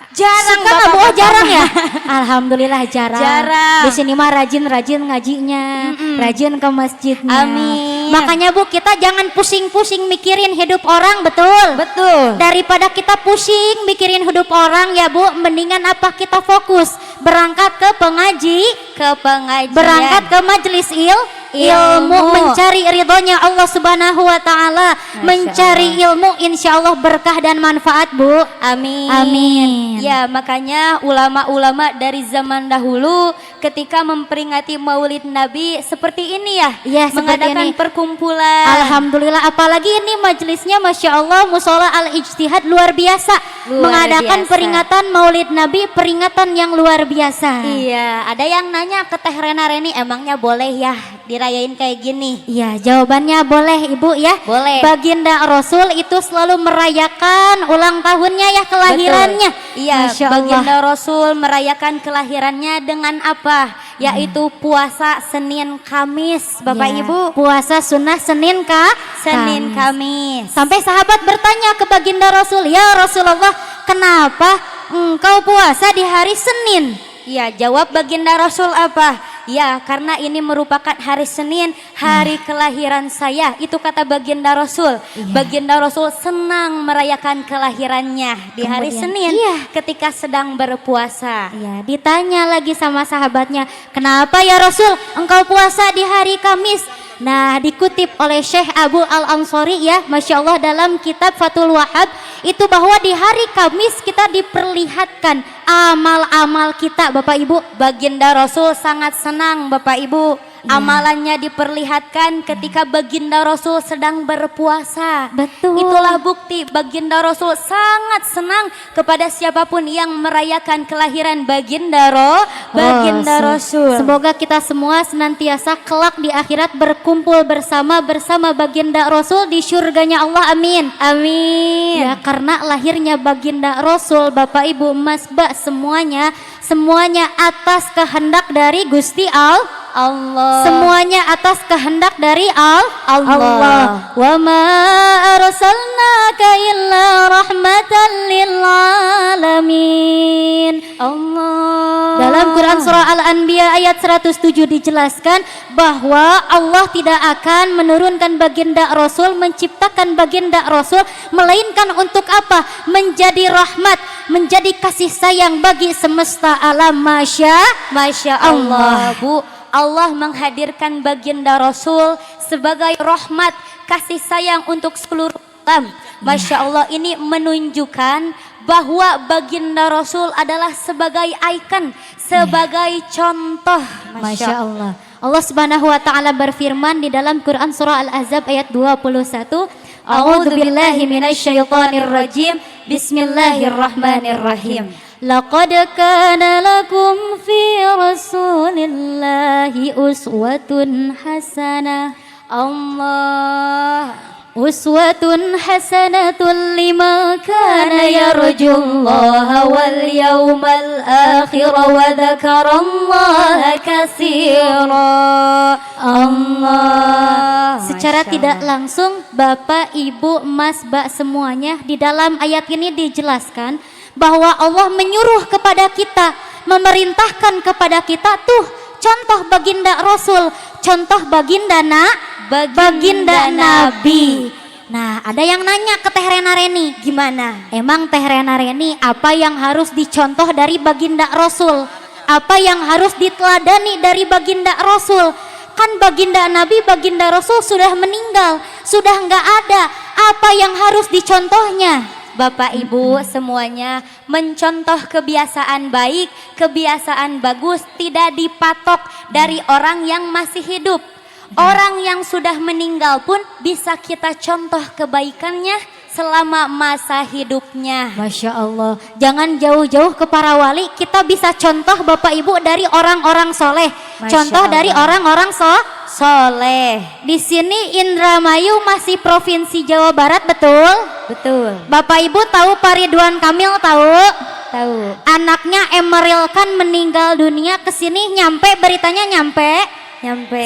jarang Suka nggak, Bu? bapak-bapak. Jarang ya. Alhamdulillah jarang. Jarang. Di sini mah rajin-rajin ngajinya, rajin ke masjidnya. Amin. Makanya Bu, kita jangan pusing-pusing mikirin hidup orang, betul? Betul. Daripada kita pusing mikirin hidup orang ya Bu, mendingan apa kita fokus berangkat ke Ke pengajian. berangkat ke majelis ilmu, mencari ridhonya Allah Subhanahu wa taala, mencari ilmu insya Allah berkah dan manfaat Bu. Amin. Amin. Ya, makanya ulama-ulama dari zaman dahulu ketika memperingati Maulid Nabi seperti ini ya, Iya, seperti mengadakan ini. perkumpulan. Alhamdulillah, apalagi ini majelisnya Masya Allah Musola Al-Ijtihad luar biasa, Luar mengadakan biasa. peringatan Maulid Nabi, peringatan yang luar biasa. Iya, ada yang nanya ke Teh Rena Reni, emangnya boleh ya dirayain kayak gini? Iya, jawabannya boleh Ibu ya. Boleh. Baginda Rasul itu selalu merayakan ulang tahunnya ya, kelahirannya. Betul. Iya, Masya Allah. baginda Rasul merayakan kelahirannya dengan apa? Yaitu puasa Senin Kamis, Bapak Ya, Ibu. puasa sunnah Senin Senin Kamis. Kamis. Sampai sahabat bertanya ke baginda Rasul, ya Rasulullah, kenapa engkau puasa di hari Senin? Ya, jawab baginda Rasul apa? Ya, karena ini merupakan hari Senin, hari kelahiran saya. Itu kata baginda Rasul. Baginda Rasul senang merayakan kelahirannya di hari Kemudian, Senin iya. ketika sedang berpuasa. Ya, ditanya lagi sama sahabatnya, kenapa ya Rasul engkau puasa di hari Kamis? Nah, dikutip oleh Syekh Abu Al-Ansori ya, Masya Allah, dalam kitab Fathul Wahab, itu bahwa di hari Kamis kita diperlihatkan amal-amal kita, Bapak Ibu. Baginda Rasul sangat senang, Bapak Ibu, Amalannya diperlihatkan ketika baginda Rasul sedang berpuasa. Betul. Itulah bukti baginda Rasul sangat senang kepada siapapun yang merayakan kelahiran baginda Rasul. Semoga kita semua senantiasa kelak di akhirat berkumpul bersama baginda Rasul di surganya Allah. Amin. Amin. Ya, karena lahirnya baginda Rasul, Bapak Ibu Mas Mbak semuanya atas kehendak dari Gusti Allah. Semuanya atas kehendak dari Allah. Wa ma arsalnaka illa rahmatan lil alamin. Allah. Dalam Quran surah Al-Anbiya ayat 107 dijelaskan bahwa Allah tidak akan menurunkan baginda Rasul, menciptakan baginda Rasul melainkan untuk apa? Menjadi rahmat, menjadi kasih sayang bagi semesta alam. Masya Allah, Bu. Allah menghadirkan baginda Rasul sebagai rahmat, kasih sayang untuk seluruh alam. Masya Allah, ini menunjukkan bahwa baginda Rasul adalah sebagai ikon, sebagai contoh. Masya Allah. Allah Subhanahu wa taala berfirman di dalam Quran surah Al-Ahzab ayat 21, A'udzubillahi minasyaitonir rajim. Bismillahirrahmanirrahim. Laqad kana lakum fi Rasulillahi uswatun hasanah. Allah. Uswatun hasanatun liman kana yarjullaha wal yawmal akhir wa dzakarallaha katsira. Allah. Secara tidak langsung Bapak, Ibu, Mas, Mbak semuanya di dalam ayat ini dijelaskan bahwa Allah menyuruh kepada kita, memerintahkan kepada kita tuh contoh baginda Rasul, contoh baginda Nabi. Nah, ada yang nanya ke Teh Rena Reni, Gimana? emang Teh Rena Reni apa yang harus dicontoh dari baginda Rasul? Apa yang harus diteladani dari baginda Rasul? Kan baginda Nabi, baginda Rasul sudah meninggal, sudah nggak ada. Apa yang harus dicontohnya? Bapak Ibu semuanya, mencontoh kebiasaan baik, kebiasaan bagus tidak dipatok dari orang yang masih hidup. Orang yang sudah meninggal pun bisa kita contoh kebaikannya selama masa hidupnya. Masya Allah. Jangan jauh-jauh ke para wali, kita bisa contoh Bapak Ibu dari orang-orang soleh. Masya Contoh Allah. dari orang-orang Soleh. Di sini Indramayu masih provinsi Jawa Barat, betul? Betul. Bapak Ibu tahu Pak Ridwan Kamil, tahu? Tahu. Anaknya Emeril Khan meninggal dunia, kesini nyampe beritanya, nyampe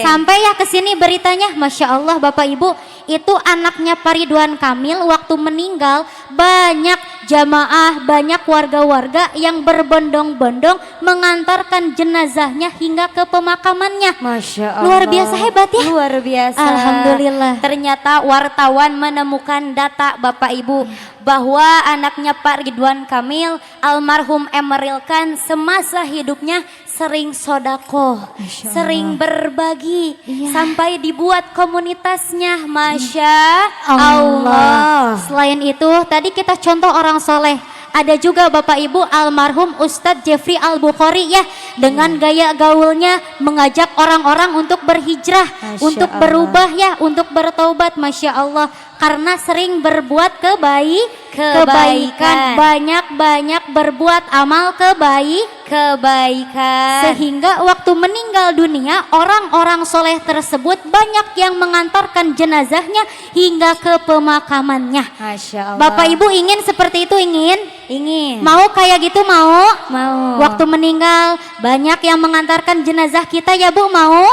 sampai ya kesini beritanya. Masya Allah Bapak Ibu, itu anaknya Pak Ridwan Kamil waktu meninggal, banyak jamaah, banyak warga-warga yang berbondong-bondong mengantarkan jenazahnya hingga ke pemakamannya. Masya Allah. Luar biasa hebat ya. Luar biasa. Alhamdulillah. Ternyata wartawan menemukan data Bapak Ibu bahwa anaknya Pak Ridwan Kamil, almarhum Emeril Khan, semasa hidupnya sering sodako, sering berbagi, sampai dibuat komunitasnya. Masya Allah. Selain itu tadi kita contoh orang soleh, ada juga Bapak Ibu almarhum Ustadz Jeffrey Al-Bukhari ya, dengan gaya gaulnya mengajak orang-orang untuk berhijrah, untuk berubah ya, untuk bertaubat. Masya Allah, karena sering berbuat kebaikan, banyak-banyak berbuat amal kebaikan, sehingga waktu meninggal dunia orang-orang soleh tersebut banyak yang mengantarkan jenazahnya hingga ke pemakamannya. Masya Allah. Bapak Ibu ingin seperti itu? Ingin? Mau kayak gitu? Mau? Waktu meninggal banyak yang mengantarkan jenazah kita ya Bu? Mau.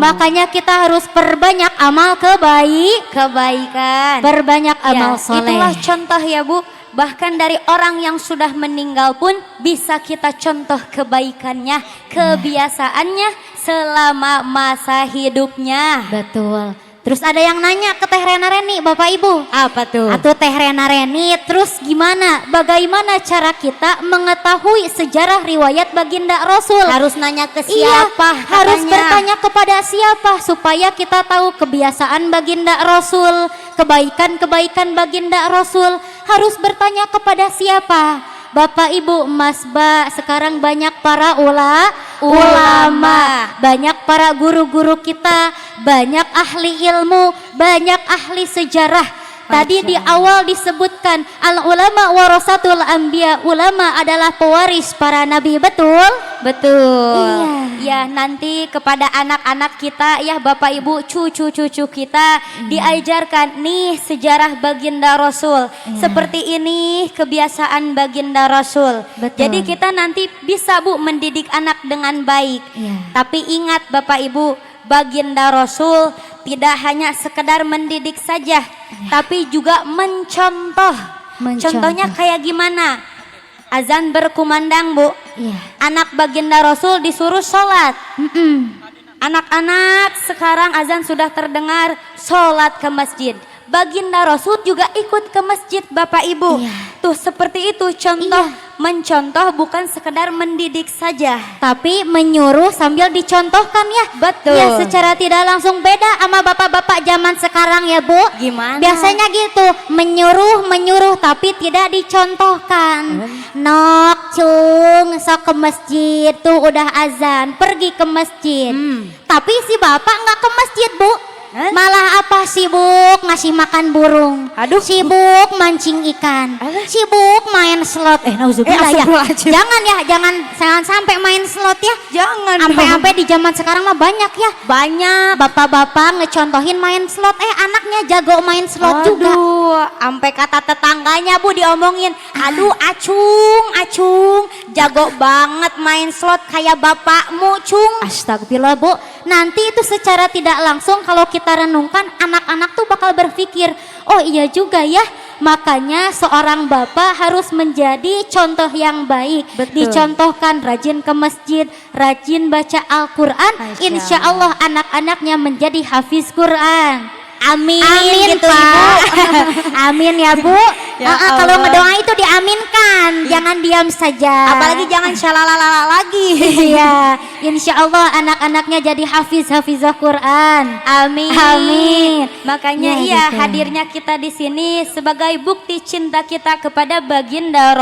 Makanya kita harus perbanyak amal kebaikan, berbanyak amal soleh. Itulah contoh ya Bu. Bahkan dari orang yang sudah meninggal pun bisa kita contoh kebaikannya, kebiasaannya selama masa hidupnya. Betul. Terus ada yang nanya ke Teh Rena Reni, Bapak Ibu. Apa tuh? Atuh Teh Rena Reni, terus gimana? Bagaimana cara kita mengetahui sejarah riwayat baginda Rasul? Harus nanya ke Iya, siapa? harus bertanya kepada siapa supaya kita tahu kebiasaan baginda Rasul, kebaikan-kebaikan baginda Rasul. Harus bertanya kepada siapa? Bapak Ibu Mas Mbak, sekarang banyak para ulama. Banyak para guru-guru kita, banyak ahli ilmu, banyak ahli sejarah. Tadi di awal disebutkan al ulama warasatul anbiya, ulama adalah pewaris para nabi, betul? Betul. Ya, nanti kepada anak-anak kita ya Bapak Ibu, cucu-cucu kita diajarkan nih sejarah baginda Rasul. Seperti ini kebiasaan baginda Rasul. Betul. Jadi kita nanti bisa Bu mendidik anak dengan baik. Tapi ingat Bapak Ibu, baginda Rasul tidak hanya sekedar mendidik saja, tapi juga mencontoh. Contohnya kayak gimana? Azan berkumandang Bu, anak baginda Rasul disuruh sholat. Anak-anak sekarang azan sudah terdengar, sholat ke masjid. Baginda Rasul juga ikut ke masjid Bapak Ibu. Tuh seperti itu contoh. Mencontoh bukan sekedar mendidik saja, tapi menyuruh sambil dicontohkan ya. Betul. Ya, secara tidak langsung beda sama bapak-bapak zaman sekarang ya Bu. Gimana? Biasanya gitu, menyuruh tapi tidak dicontohkan. Nok cung, sok ke masjid, tuh udah azan, pergi ke masjid. Tapi si bapak nggak ke masjid Bu. Malah apa, sibuk ngasih makan burung, sibuk mancing ikan, sibuk main slot. Nauzubillah ya. Jangan sampai main slot ya. Jangan. Sampai di zaman sekarang mah banyak ya. Banyak Bapak-bapak ngecontohin main slot, anaknya jago main slot juga. Sampai kata tetangganya Bu diomongin, aduh acung, jago banget main slot kayak bapakmu cung. Astagfirullah Bu. Nanti itu secara tidak langsung kalau kita renungkan, anak-anak tuh bakal berpikir, oh iya juga ya. Makanya seorang bapak harus menjadi contoh yang baik. Dicontohkan rajin ke masjid, rajin baca Al-Quran. Insya Allah anak-anaknya menjadi hafiz Quran. Amin gitu Pak. Ibu. Amin ya Bu. Kalau ngedoa itu diaminkan, jangan diam saja. Apalagi jangan syalalala lagi. Iya, insya Allah anak-anaknya jadi hafizah Quran. Amin. Makanya Ya, gitu. hadirnya kita di sini sebagai bukti cinta kita kepada baginda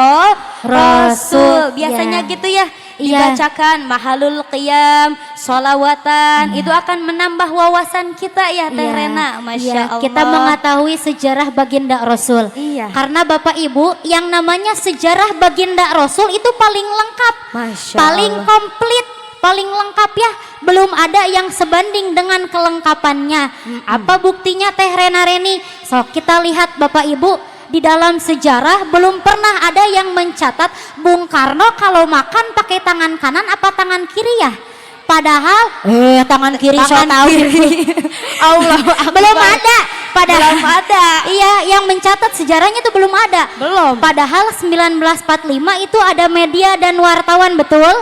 Rasul. Biasanya gitu ya. Dibacakan mahalul qiyam, sholawatan, itu akan menambah wawasan kita ya Teh Rena. Masya Allah. Kita mengetahui sejarah baginda Rasul. Karena Bapak Ibu, yang namanya sejarah baginda Rasul itu paling lengkap, paling komplit, paling lengkap ya. Belum ada yang sebanding dengan kelengkapannya. Apa buktinya Teh Rena Reni? Sok kita lihat Bapak Ibu. Di dalam sejarah belum pernah ada yang mencatat Bung Karno kalau makan pakai tangan kanan apa tangan kiri ya. Padahal tangan kiri Allah belum ada. Padahal belum ada. Iya, yang mencatat sejarahnya itu belum ada. Padahal 1945 itu ada media dan wartawan, betul.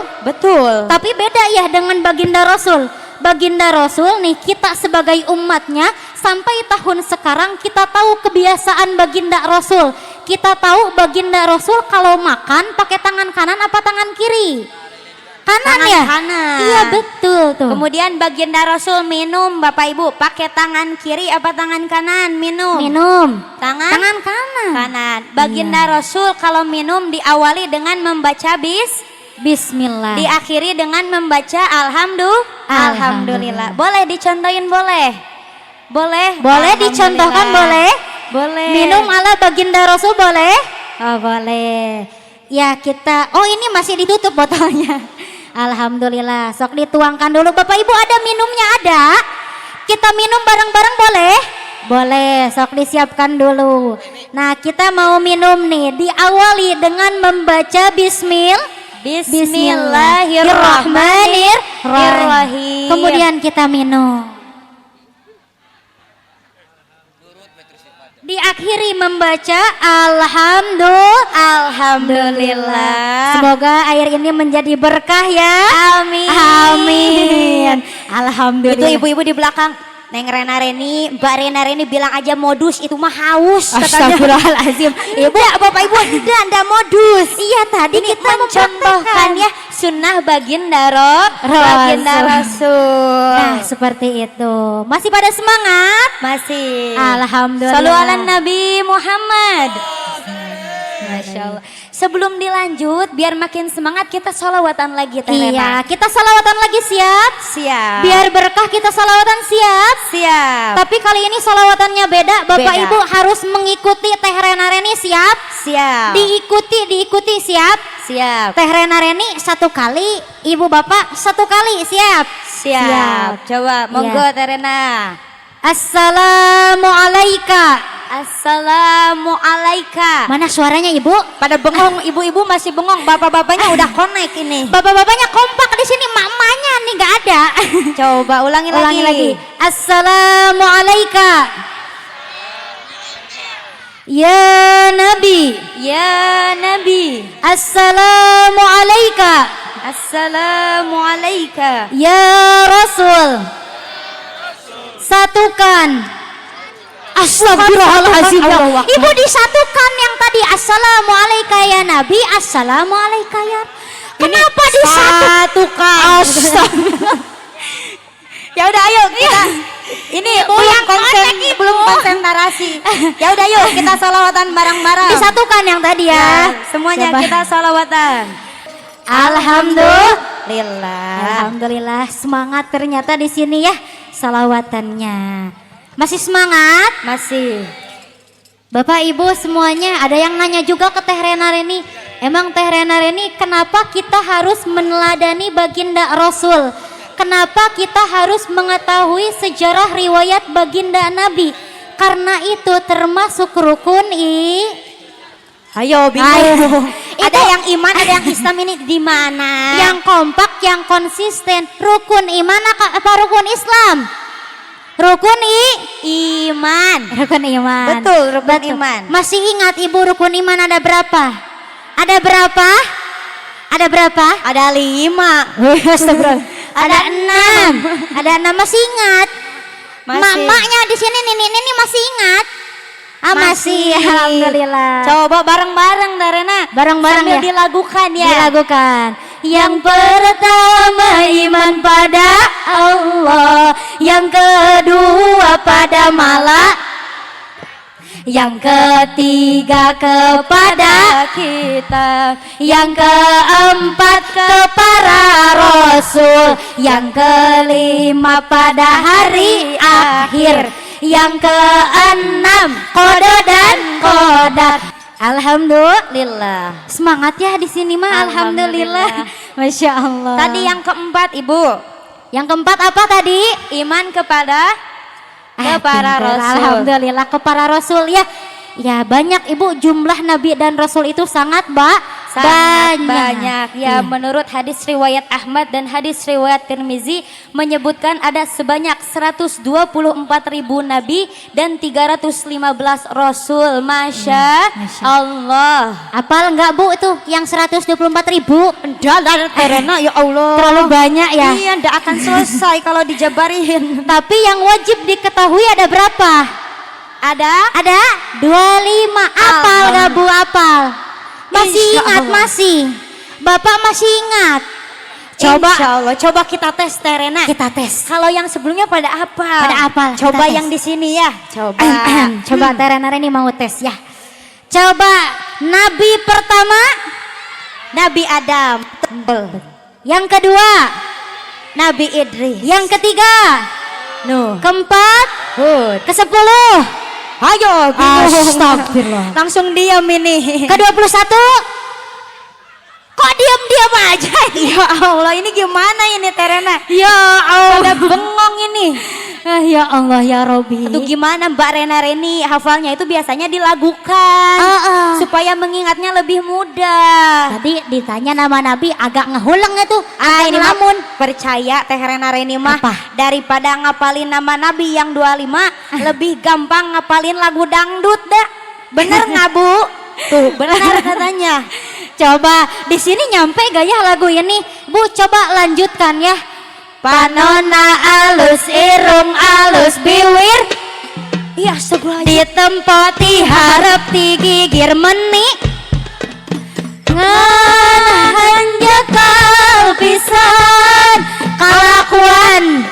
Tapi beda ya dengan baginda Rasul. Baginda Rasul nih, kita sebagai umatnya sampai tahun sekarang kita tahu kebiasaan baginda Rasul. Kita tahu baginda Rasul kalau makan pakai tangan kanan apa tangan kiri? Kanan ya? Kanan. Iya betul tuh. Kemudian baginda Rasul minum Bapak Ibu pakai tangan kiri apa tangan kanan minum? Tangan kanan. Baginda Rasul kalau minum diawali dengan membaca Bismillah. Diakhiri dengan membaca Alhamdulillah. Boleh dicontohin boleh? Boleh dicontohkan boleh? Minum ala baginda Rasul boleh? Oh boleh. Ya kita, ini masih ditutup botolnya. Alhamdulillah, sok dituangkan dulu Bapak Ibu, ada minumnya ada? Kita minum bareng-bareng boleh? Boleh, sok disiapkan dulu. Nah kita mau minum nih, diawali dengan membaca Bismillahirrahmanirrahim. Kemudian kita minum. Diakhiri membaca Alhamdulillah. Semoga air ini menjadi berkah ya. Amin. Alhamdulillah. Itu ibu-ibu di belakang, Neng Rena Reni, Mbak Rena Reni bilang aja modus itu mah haus. Astagfirullahaladzim. Ibu, Bapak Ibu tidak modus. Iya tadi ini kita mencontohkan ya sunnah baginda Rasul. Nah seperti itu. Masih pada semangat? Masih. Alhamdulillah. Shallu ala Nabi Muhammad. Masya Allah. Sebelum dilanjut, biar makin semangat kita sholawatan lagi Teh Rena. Iya, kita salawatan lagi siap? Siap. Biar berkah kita salawatan siap? Siap. Tapi kali ini salawatannya beda. Bapak Beda. Ibu harus mengikuti Teh Rena Reni siap? Siap. Diikuti siap? Siap. Teh Rena Reni 1 kali, Ibu Bapak 1 kali siap? Siap. Coba monggo Iya. Teh Rena. Assalamualaikum. Assalamualaikum. Mana suaranya Ibu? Pada bengong, ibu-ibu masih bengong, bapak-bapaknya udah connect ini. Bapak-bapaknya kompak di sini, mamanya nih nggak ada. Coba ulangi lagi. Assalamualaikum. Ya Nabi. Ya Nabi. Assalamualaikum. Assalamualaikum. Ya Rasul. Satukan. Astagfirullahaladzim. Allahu Akbar. Ibu disatukan yang tadi Assalamualaikum ya Nabi. Assalamualaikum ya. Kenapa disatukan? Ya udah ayo kita. Ini belum belum konsentrasi. Ya udah yuk kita salawatan bareng-bareng. Disatukan yang tadi ya. Semuanya Coba. kita salawatan. Alhamdulillah semangat ternyata di sini ya salawatannya. Masih semangat? Masih. Bapak Ibu semuanya ada yang nanya juga ke Teh Rena Reni. Emang Teh Rena Reni kenapa kita harus meneladani baginda Rasul? Kenapa kita harus mengetahui sejarah riwayat baginda Nabi? Karena itu termasuk rukun Ayo bingung. Itu- Ada yang iman, ada yang Islam, ini di mana? yang kompak, yang konsisten. Rukun iman apa rukun Islam? Rukun iman. Rukun iman. Betul, rukun iman. Masih ingat Ibu rukun iman ada berapa? Ada berapa? Ada berapa? Ada 5. Ada 6. Ada 6 masih ingat? Masih. Mamanya di sini nenek masih ingat? Masih. Alhamdulillah. Coba bareng-bareng Darena. Bareng-bareng Sambil ya? dilagukan ya. Dilakukan. Yang pertama iman pada Allah, yang kedua pada malak, yang ketiga kepada kita, yang keempat kepada Rasul, yang kelima pada hari akhir, yang keenam qada dan qadar. Alhamdulillah. Semangat ya di sini mah. Alhamdulillah. Masya Allah. Tadi yang keempat Ibu, yang keempat apa tadi? iman kepada Pintar. Rasul. Alhamdulillah kepada Rasul ya. Ya banyak Ibu, jumlah Nabi dan Rasul itu sangat Sangat banyak. Ya, Iya. menurut hadis riwayat Ahmad dan hadis riwayat Tirmizi menyebutkan ada sebanyak 124.000 nabi dan 315 rasul. Masya Allah. Apal enggak Bu itu yang 124.000? Karena ya Allah. Terlalu banyak ya. Iya, ndak akan selesai kalau dijabarin. Tapi yang wajib diketahui ada berapa? Ada 25. Apal enggak Bu? Apal? Masih Insya ingat Allah. masih? Bapak masih ingat? Coba Insya Allah, coba kita tes Terena. kita tes. Kalau yang sebelumnya pada apa? Pada apa? Coba Kita yang tes. di sini ya. Coba. Coba Terena ini mau tes ya. Coba Nabi pertama, Nabi Adam. yang kedua, Nabi Idris. yang ketiga, Nuh. keempat, Hud. ke-10, Ayo, Astagfirullah. langsung diam ini. ke-21. Kok diam-diam aja? Ya Allah, ini gimana ini Terena? Ya Pada bengong ini. Ya Allah ya Robi. Itu gimana Mbak Rena Reni hafalnya itu biasanya dilagukan supaya mengingatnya lebih mudah. Tadi ditanya nama Nabi agak ngehuleng itu. Ini agak namun percaya Teh Rena Reni mah Apa? daripada ngapalin nama Nabi yang 25 lebih gampang ngapalin lagu dangdut dah. Bener nggak Bu? Tuh benar katanya. Coba di sini nyampe gak ya lagu ini? Bu coba lanjutkan ya. Panona alus irung alus biwir, Iya astagfirullahaladzim. ditempoti harap digigir meni, ngan hanjakal pisan kalakuan.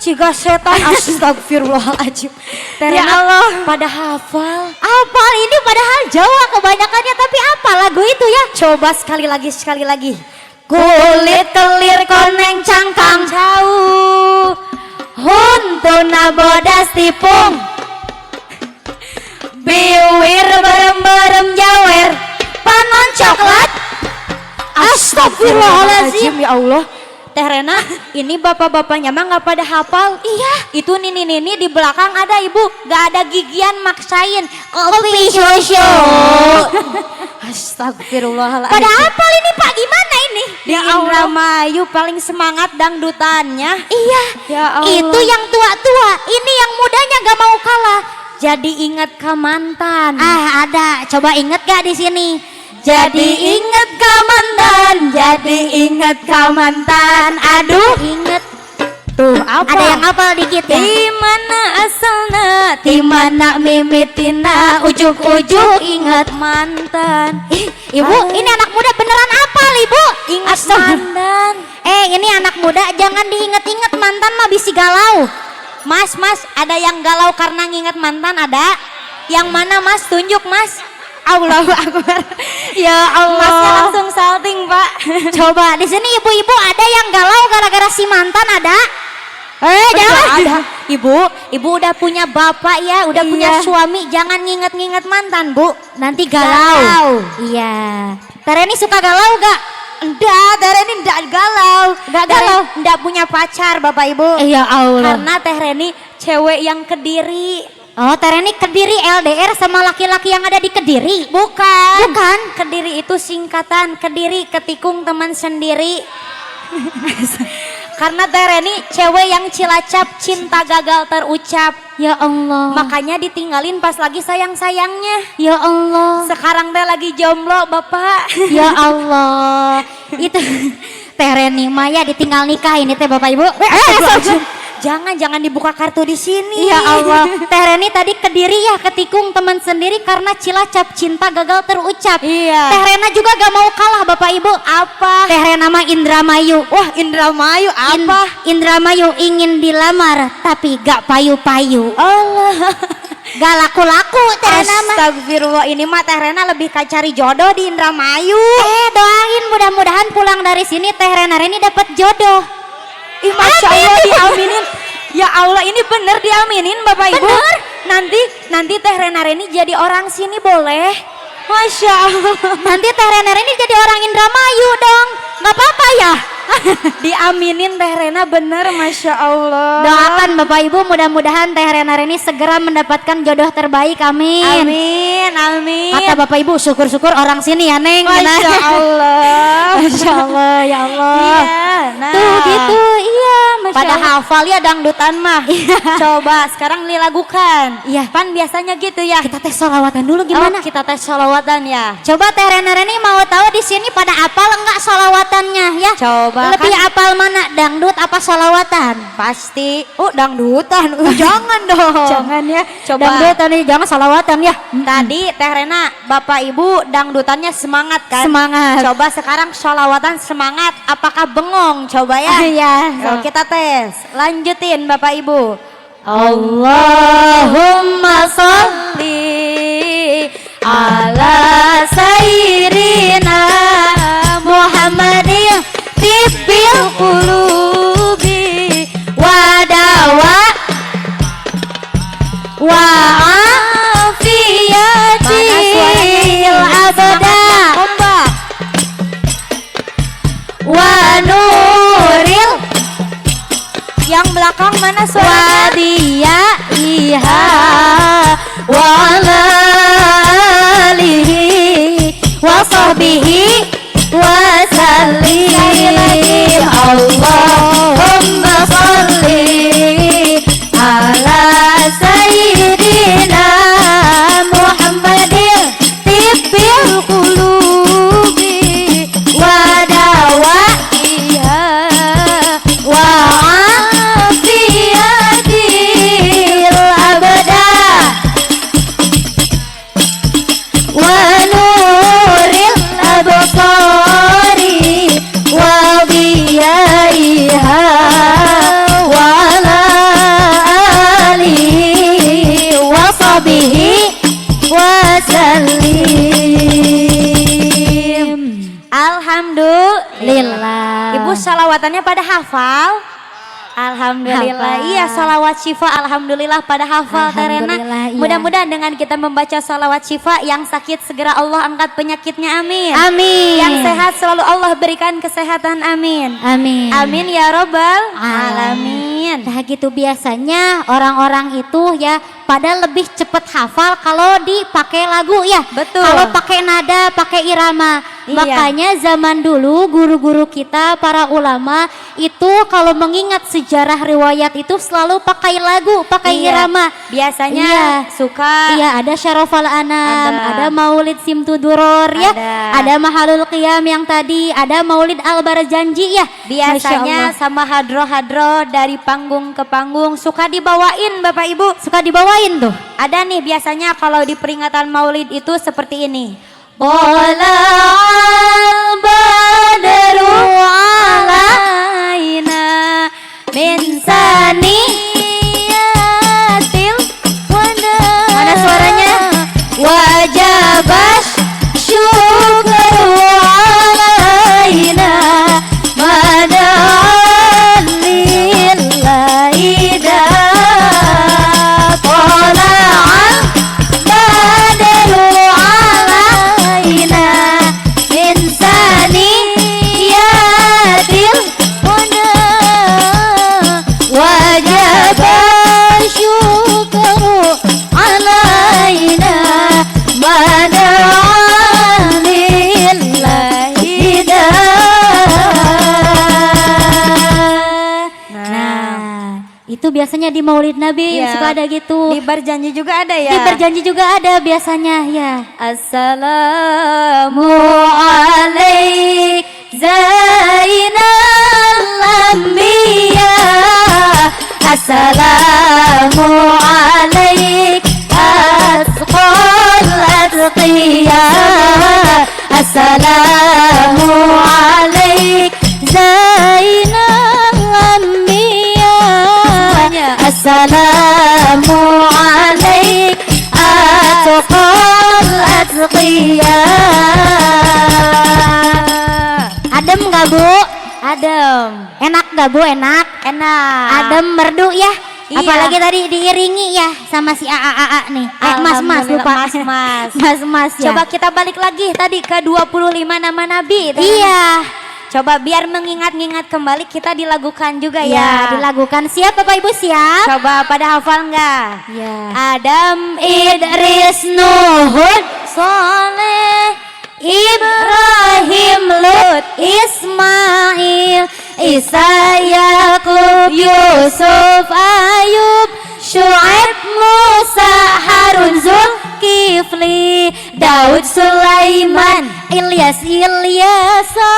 Ciga setan astagfirullahaladzim. Ya Allah. pada hafal. hafal ini padahal Jawa kebanyakannya, tapi apa lagu itu ya? Coba sekali lagi. Kulit kelir koneng cangkang jauh, huntuna bodas tipung, biwir berem-berem jawer, panon coklat. Astagfirullahaladzim, ya Allah. Teh Rena, ini bapak-bapaknya mah nggak pada hafal. Iya. Itu nini-nini di belakang ada ibu, nggak ada gigian maksain. Kopi susu. Astagfirullahaladzim. Pada hafal ini Pak, gimana ini? Di Indramayu paling semangat dangdutannya. Iya. Ya Allah. Itu yang tua-tua, ini yang mudanya gak mau kalah. Jadi ingat ke mantan. Ada, coba inget gak di sini? Jadi ingat ke mantan, jadi ingat ke mantan. Aduh, Inget. tuh apa? Ada yang hafal dikit ya? Di mana asalna, di mana mimitina, ujuk-ujuk ingat mantan. Ibu, ini anak muda beneran hafal Ibu. Ingat mantan. Ini anak muda jangan diinget-inget, mantan mah bisi galau. Mas, ada yang galau karena nginget mantan ada? Yang mana Mas? Tunjuk Mas. Allahu Akbar. Ya Allah. Masnya langsung salting Pak. Coba di sini ibu-ibu ada yang galau gara-gara si mantan ada? Jangan. Ada. Ibu udah punya bapak ya, udah punya suami, jangan nginget-nginget mantan Bu. Nanti galau. Iya. Tereni suka galau gak? Enggak, Teh Reni enggak galau. Enggak galau. Enggak punya pacar Bapak Ibu. Ya Allah. Karena Teh Reni cewek yang Kediri. Oh, Tereni Kediri LDR sama laki-laki yang ada di Kediri? Bukan. Bukan. Kediri itu singkatan Kediri ketikung teman sendiri. Karena Teh Reni cewek yang Cilacap, cinta gagal terucap. Ya Allah. Makanya ditinggalin pas lagi sayang-sayangnya. Ya Allah. Sekarang Teh lagi jomblo Bapak. Ya Allah. Itu Teh Reni Maya ditinggal nikah ini teh Bapak Ibu. Jangan dibuka kartu di sini. Ya Allah. Teh Reni tadi Kediri ya, ketikung teman sendiri karena Cilacap, cinta gagal terucap. Iya. Teh Rena juga gak mau kalah Bapak Ibu. Apa? Teh Rena mah Indramayu. Wah, Indramayu apa? Indramayu ingin dilamar tapi gak payu-payu. Allah. Gak laku-laku Teh Rena mah. Astagfirullah, ini mah Teh Rena lebih cari jodoh di Indramayu. Doain mudah-mudahan pulang dari sini Teh Rena Reni dapat jodoh. Ih, Masya Allah, diaminin. Ya Allah, ini bener diaminin Bapak Ibu. Bener. Nanti Teh Rena Reni jadi orang sini boleh? Masya Allah. Nanti Teh Rena Reni jadi orang Indramayu dong. Gak apa-apa ya? Diaminin Teh Rena bener, Masya Allah. Doakan Bapak Ibu mudah-mudahan Teh Rena Reni segera mendapatkan jodoh terbaik, amin. Amin. Kata Bapak Ibu, syukur-syukur orang sini ya Neng. Masya Allah. Masya Allah, ya Allah. Iya, nah. Tuh gitu, iya Masya Pada Allah. hafal ya dangdutan mah. Coba sekarang dilakukan. Iya. Pan biasanya gitu ya. Kita tes sholawatan dulu gimana? Kita tes sholawatan ya. Coba Teh Rena Reni mau tahu di sini pada apal enggak sholawatannya ya? Coba Lebih kan. apal mana, dangdut apa sholawatan? Pasti. Dangdutan. Jangan dong. Jangan ya. Coba. Dangdutan nih, jangan sholawatan ya. Tadi Teh Rena, Bapak Ibu dangdutannya semangat kan? Semangat. Coba sekarang sholawatan semangat. Apakah bengong? Coba ya. Iya. So, kita tes. Lanjutin Bapak Ibu. Allahumma sholli ala sayyidina Muhammadin tibbil qulubi wa dawa wa afiyatil abda wa nuril. Yang belakang mana suaranya? Wadiyaiha wa ala alihi wa sahbihi wa sallim. Allahumma salli ala sayyidina Muhammadin tibbil qulubi wa dawaiha wa afiyatil sallim. Alhamdulillah. Ibu salawatannya pada hafal? Alhamdulillah. Hafal. Iya, salawat syifa alhamdulillah pada hafal Terena. Alhamdulillah, iya. Mudah-mudahan dengan kita membaca salawat syifa, yang sakit segera Allah angkat penyakitnya, amin. Amin. Yang sehat selalu Allah berikan kesehatan, amin. Amin. Amin ya robbal Alamin. alamin. Nah gitu biasanya orang-orang itu ya pada lebih cepet hafal kalau dipakai lagu ya. Betul. Kalau pakai nada, pakai irama. Iya. Makanya zaman dulu guru-guru kita, para ulama itu kalau mengingat sejarah riwayat itu selalu pakai lagu, pakai Iya. irama. Biasanya Iya. suka Iya, ada Syarofal Anam, Ada. ada Maulid Simtuduror ya, Ada. ada Mahalul Qiyam yang tadi, ada Maulid Al-Barjanji ya. Masya biasanya Allah. sama hadro-hadro dari panggung ke panggung suka dibawain Bapak Ibu. Suka dibawain tuh. Ada nih biasanya kalau di peringatan Maulid itu seperti ini. Tola'al badru alaina min saniyatil wada. Mana suaranya? Wajabas syukru alaina madan lillahi da. Tola'al badru alaina min saniyatil wada. Wajib syukru alaina madalillahi da. Nah, itu biasanya di Maulid Nabi Iya. suka ada gitu. Di berjanji juga ada ya. Di berjanji juga ada biasanya ya. Assalamu Mu'alaik Zainal Anbiya. Assalamu alaik Asqal Atqiya. Assalamu alaik Zainal Anbiya. Semuanya. Assalamu alaik Asqal Atqiya. Adem gak Bu? adem. Enak gak Bu? Enak. Enak. Adem merdu ya. Iya. Apalagi tadi diiringi ya sama si AA nih. Mas lupa. Mas-mas. Mas ya. Coba kita balik lagi tadi ke 25 nama Nabi. Iya. Coba biar mengingat-ingat kembali kita dilakukan juga Iya, ya. dilakukan. Siap Bapak Ibu, siap? Coba pada hafal nggak? Iya. Adam, Idris, Nuhud, Soleh, Ibrahim, Lut, Ismail, Isa, Yakub, Yusuf, Ayub, Syuaib, Musa, Harun, Zulkifli, Daud, Sulaiman, Ilyas, Ilyasa,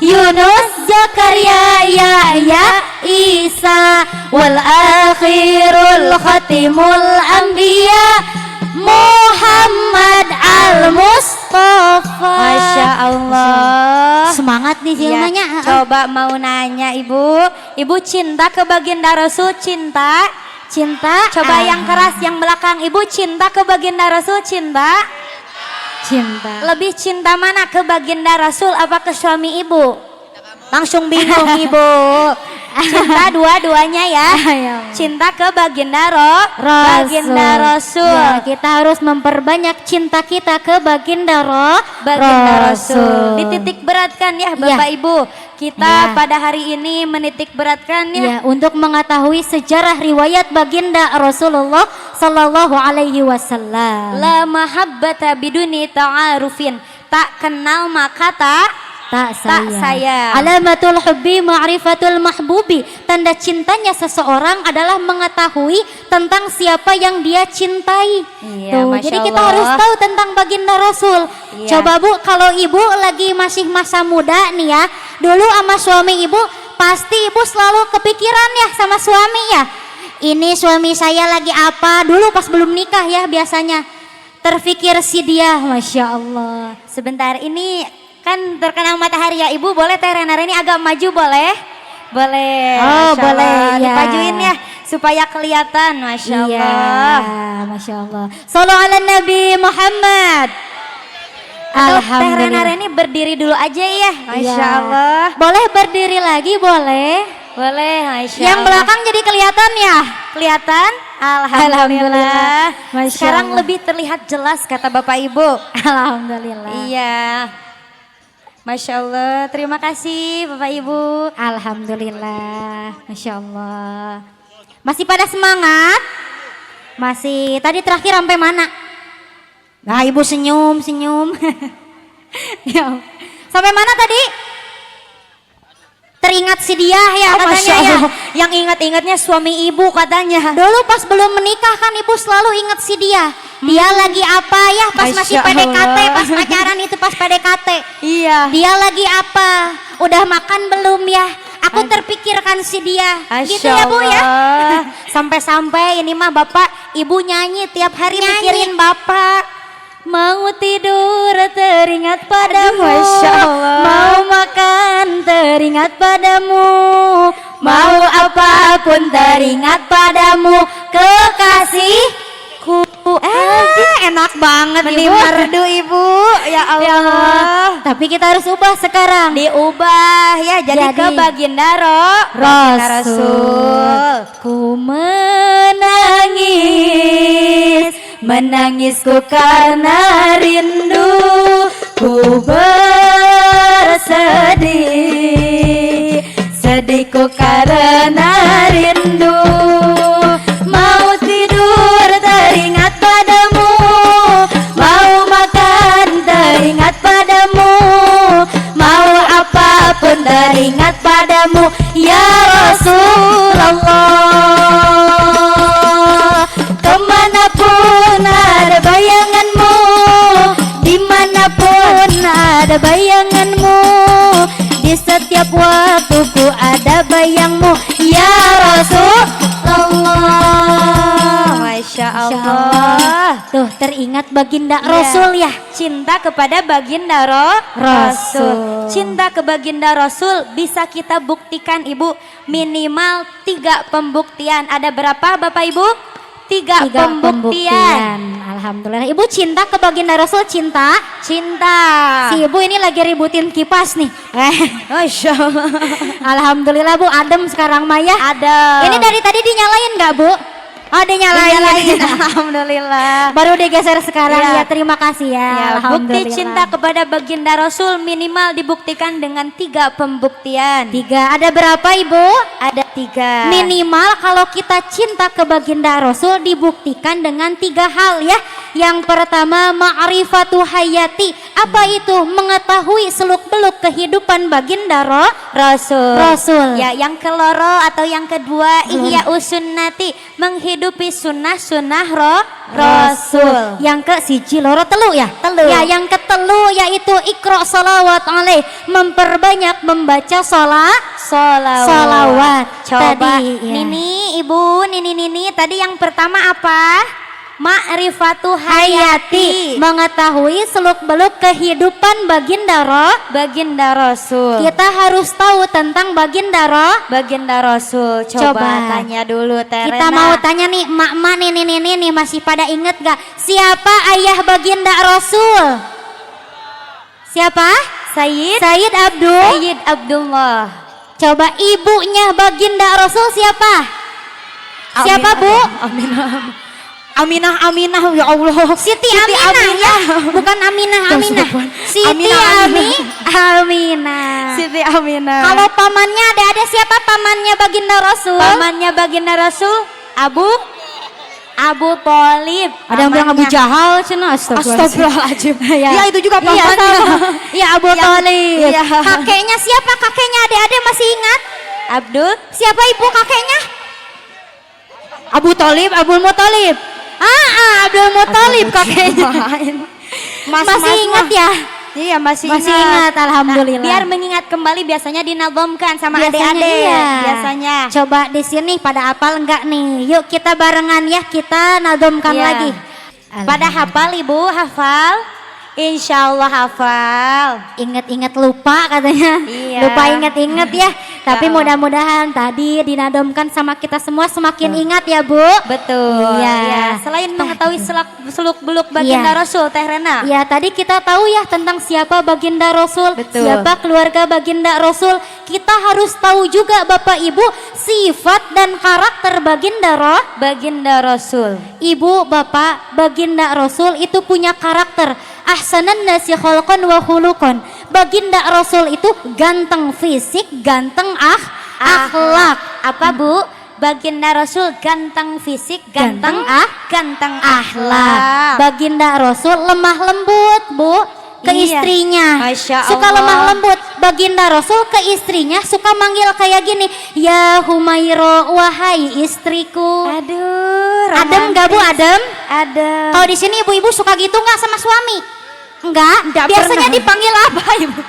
Yunus, Zakaria, Yahya, Isa, wal akhirul khatimul anbiya, Muhammad al-Mustafa. Masya Allah. Semangat nih Iya, filmnya. coba mau nanya Ibu. Ibu cinta ke baginda Rasul, cinta? Cinta. Coba yang keras yang belakang. Ibu cinta ke baginda Rasul, cinta? Cinta. Lebih cinta mana, ke baginda Rasul apa ke suami Ibu? Langsung bingung Ibu. Cinta dua-duanya ya. Cinta ke baginda baginda Rasul. Ya, kita harus memperbanyak cinta kita ke baginda Baginda Rasul. Dititik beratkan ya Bapak Ibu. Kita Ya. pada hari ini menitik beratkan ya. Ya, untuk mengetahui sejarah riwayat baginda Rasulullah Sallallahu Alaihi Wasallam. La mahabbata biduni ta'arufin. Tak kenal maka tak sayang. Alamatul hubbi ma'rifatul mahbubi. Tanda cintanya seseorang adalah mengetahui tentang siapa yang dia cintai. Iya, Masya jadi kita Allah. harus tahu tentang baginda Rasul. Iya. Coba Bu, kalau Ibu lagi masih masa muda nih ya, dulu sama suami Ibu pasti Ibu selalu kepikiran ya sama suami ya. Ini suami saya lagi apa? Dulu pas belum nikah ya biasanya. Terfikir si dia, Masya Allah. Sebentar, ini kan terkenal matahari ya Ibu. Boleh Teh Renara ini agak maju boleh? Boleh. Oh, Insya boleh, Allah. ya. Dipajuin ya. supaya kelihatan. Masya Iya, Allah. Masya Allah. Sallu ala Nabi Muhammad. Teh Rena ini berdiri dulu aja ya. Masya Iya. Allah. Boleh berdiri lagi, boleh. Boleh, Masya Yang Allah. belakang jadi kelihatan ya? Kelihatan? Alhamdulillah. Alhamdulillah. Masya Sekarang Allah. lebih terlihat jelas kata Bapak Ibu. Alhamdulillah. Iya. Masya Allah. Terima kasih Bapak Ibu. Alhamdulillah. Masya Allah. Masih pada semangat? Masih. Tadi terakhir sampai mana? Nah, Ibu senyum. Ya. Sampai mana tadi? Teringat si dia ya katanya Masya ya. Allah. Yang ingat-ingatnya suami ibu katanya. Dulu pas belum menikah kan Ibu selalu ingat si dia. Dia lagi apa ya pas masih Masya PDKT, Allah. pas pacaran itu pas PDKT. Iya. Dia lagi apa? Udah makan belum ya? Aku terpikirkan si dia. Gitu ya Bu ya. Sampai-sampai ini mah Bapak Ibu nyanyi tiap hari mikirin Bapak. Mau tidur teringat padamu. Masya Allah. Mau makan teringat padamu. Mau apapun teringat padamu. Kekasihku. Enak banget Meni Ibu. merdu Ibu. Ya Allah. Ya Allah. Tapi kita harus ubah sekarang. Diubah ya jadi ke baginda baginda Rasul. Ku menangisku karena rindu. Ku bersedih, sedihku karena rindu. Mau tidur teringat padamu, mau makan teringat padamu, mau apapun teringat padamu, ya Rasulullah. Kemanapun ada bayanganmu, dimanapun ada bayanganmu, di setiap waktuku ada bayangmu, ya Rasulullah. Masya Allah. Tuh teringat baginda Rasul ya. Cinta kepada baginda Rasul. Cinta ke baginda Rasul bisa kita buktikan Ibu minimal 3 pembuktian. Ada berapa Bapak Ibu? 3 pembuktian. Alhamdulillah. Ibu cinta ke baginda Rasul, cinta. Si Ibu ini lagi ributin kipas nih. Masya Allah. Alhamdulillah Bu, adem sekarang Maya. Ada. Ini dari tadi dinyalain nggak Bu? Oh dinyalain. Alhamdulillah. Baru digeser sekarang Ya. ya. Terima kasih ya. Ya, bukti Alhamdulillah. cinta kepada baginda Rasul minimal dibuktikan dengan 3 pembuktian. 3. Ada berapa Ibu? Ada 3. Minimal kalau kita cinta ke baginda Rasul dibuktikan dengan 3 hal ya. Yang pertama ma'rifatu hayati. Apa itu? Mengetahui seluk-beluk kehidupan baginda Rasul. Ya, yang keloro atau yang kedua ihya usunnati, menghidupi sunnah-sunnah Rasul. Yang ke siji loro telu ya. Ya, yang ketelu yaitu ikra salawat alaih, memperbanyak membaca salawat. Coba Tadi, ya. Nini, Ibu, Nini, tadi yang pertama apa? Ma'rifatu hayati, Mengetahui seluk-beluk kehidupan baginda Rasul. Kita harus tahu tentang baginda Rasul. Coba tanya dulu Terena. Kita mau tanya nih mak-mak nih masih pada inget gak siapa ayah baginda Rasul? Siapa? Sayyid Abdullah. Coba ibunya baginda Rasul siapa? Siapa Bu? Aminah ya Allah. Siti Aminah ya, bukan Aminah. Siti Aminah. Siti Aminah. Kalau pamannya ada siapa pamannya baginda Rasul? Pamannya baginda Rasul Abu Thalib. Ada yang bilang Abu Jahal cina Astagfirullahaladzim. Ya itu juga pamannya. Iya Abu Thalib. Iya. Kakeknya siapa? Kakeknya adik-adik masih ingat? Abdul. Siapa ibu kakeknya? Abu Thalib, Abdul Muthalib. Abdul Muthalib kakeknya. Masih ingat ya? Iya masih ingat. Alhamdulillah. Biar mengingat kembali biasanya dinazomkan sama Biasanya adik-adik. iya. Biasanya. Coba di sini pada hafal enggak nih? Yuk kita barengan ya, kita nazomkan Iya. lagi. Pada hafal Ibu, hafal? Insya Allah hafal. Ingat-ingat lupa katanya. Iya. Lupa ingat-ingat ya. Tapi Ya Allah. mudah-mudahan tadi dinadomkan sama kita semua semakin ingat ya Bu. Betul. Iya. Ya, selain mengetahui seluk-beluk baginda Iya. Rasul Teh Rena. Ya tadi kita tahu ya tentang siapa baginda Rasul, Betul. siapa keluarga baginda Rasul. Kita harus tahu juga Bapak Ibu sifat dan karakter Baginda Rasul. Ibu Bapak, baginda Rasul itu punya karakter. Ahsanan nasi khalqan wa khuluqan. Baginda Rasul itu ganteng fisik, ganteng akhlak. Apa Bu? Baginda Rasul ganteng fisik, ganteng Ganteng akhlak. Baginda Rasul lemah lembut, Bu, ke Iya. istrinya. Masya Suka Allah. lemah lembut. Baginda Rasul ke istrinya suka manggil kayak gini, "Ya Humairo, wahai istriku." Aduh, Adem gak Bu, adem? Adem. Kalau di sini ibu-ibu suka gitu nggak sama suami? Enggak. Biasanya pernah. dipanggil apa Ibu?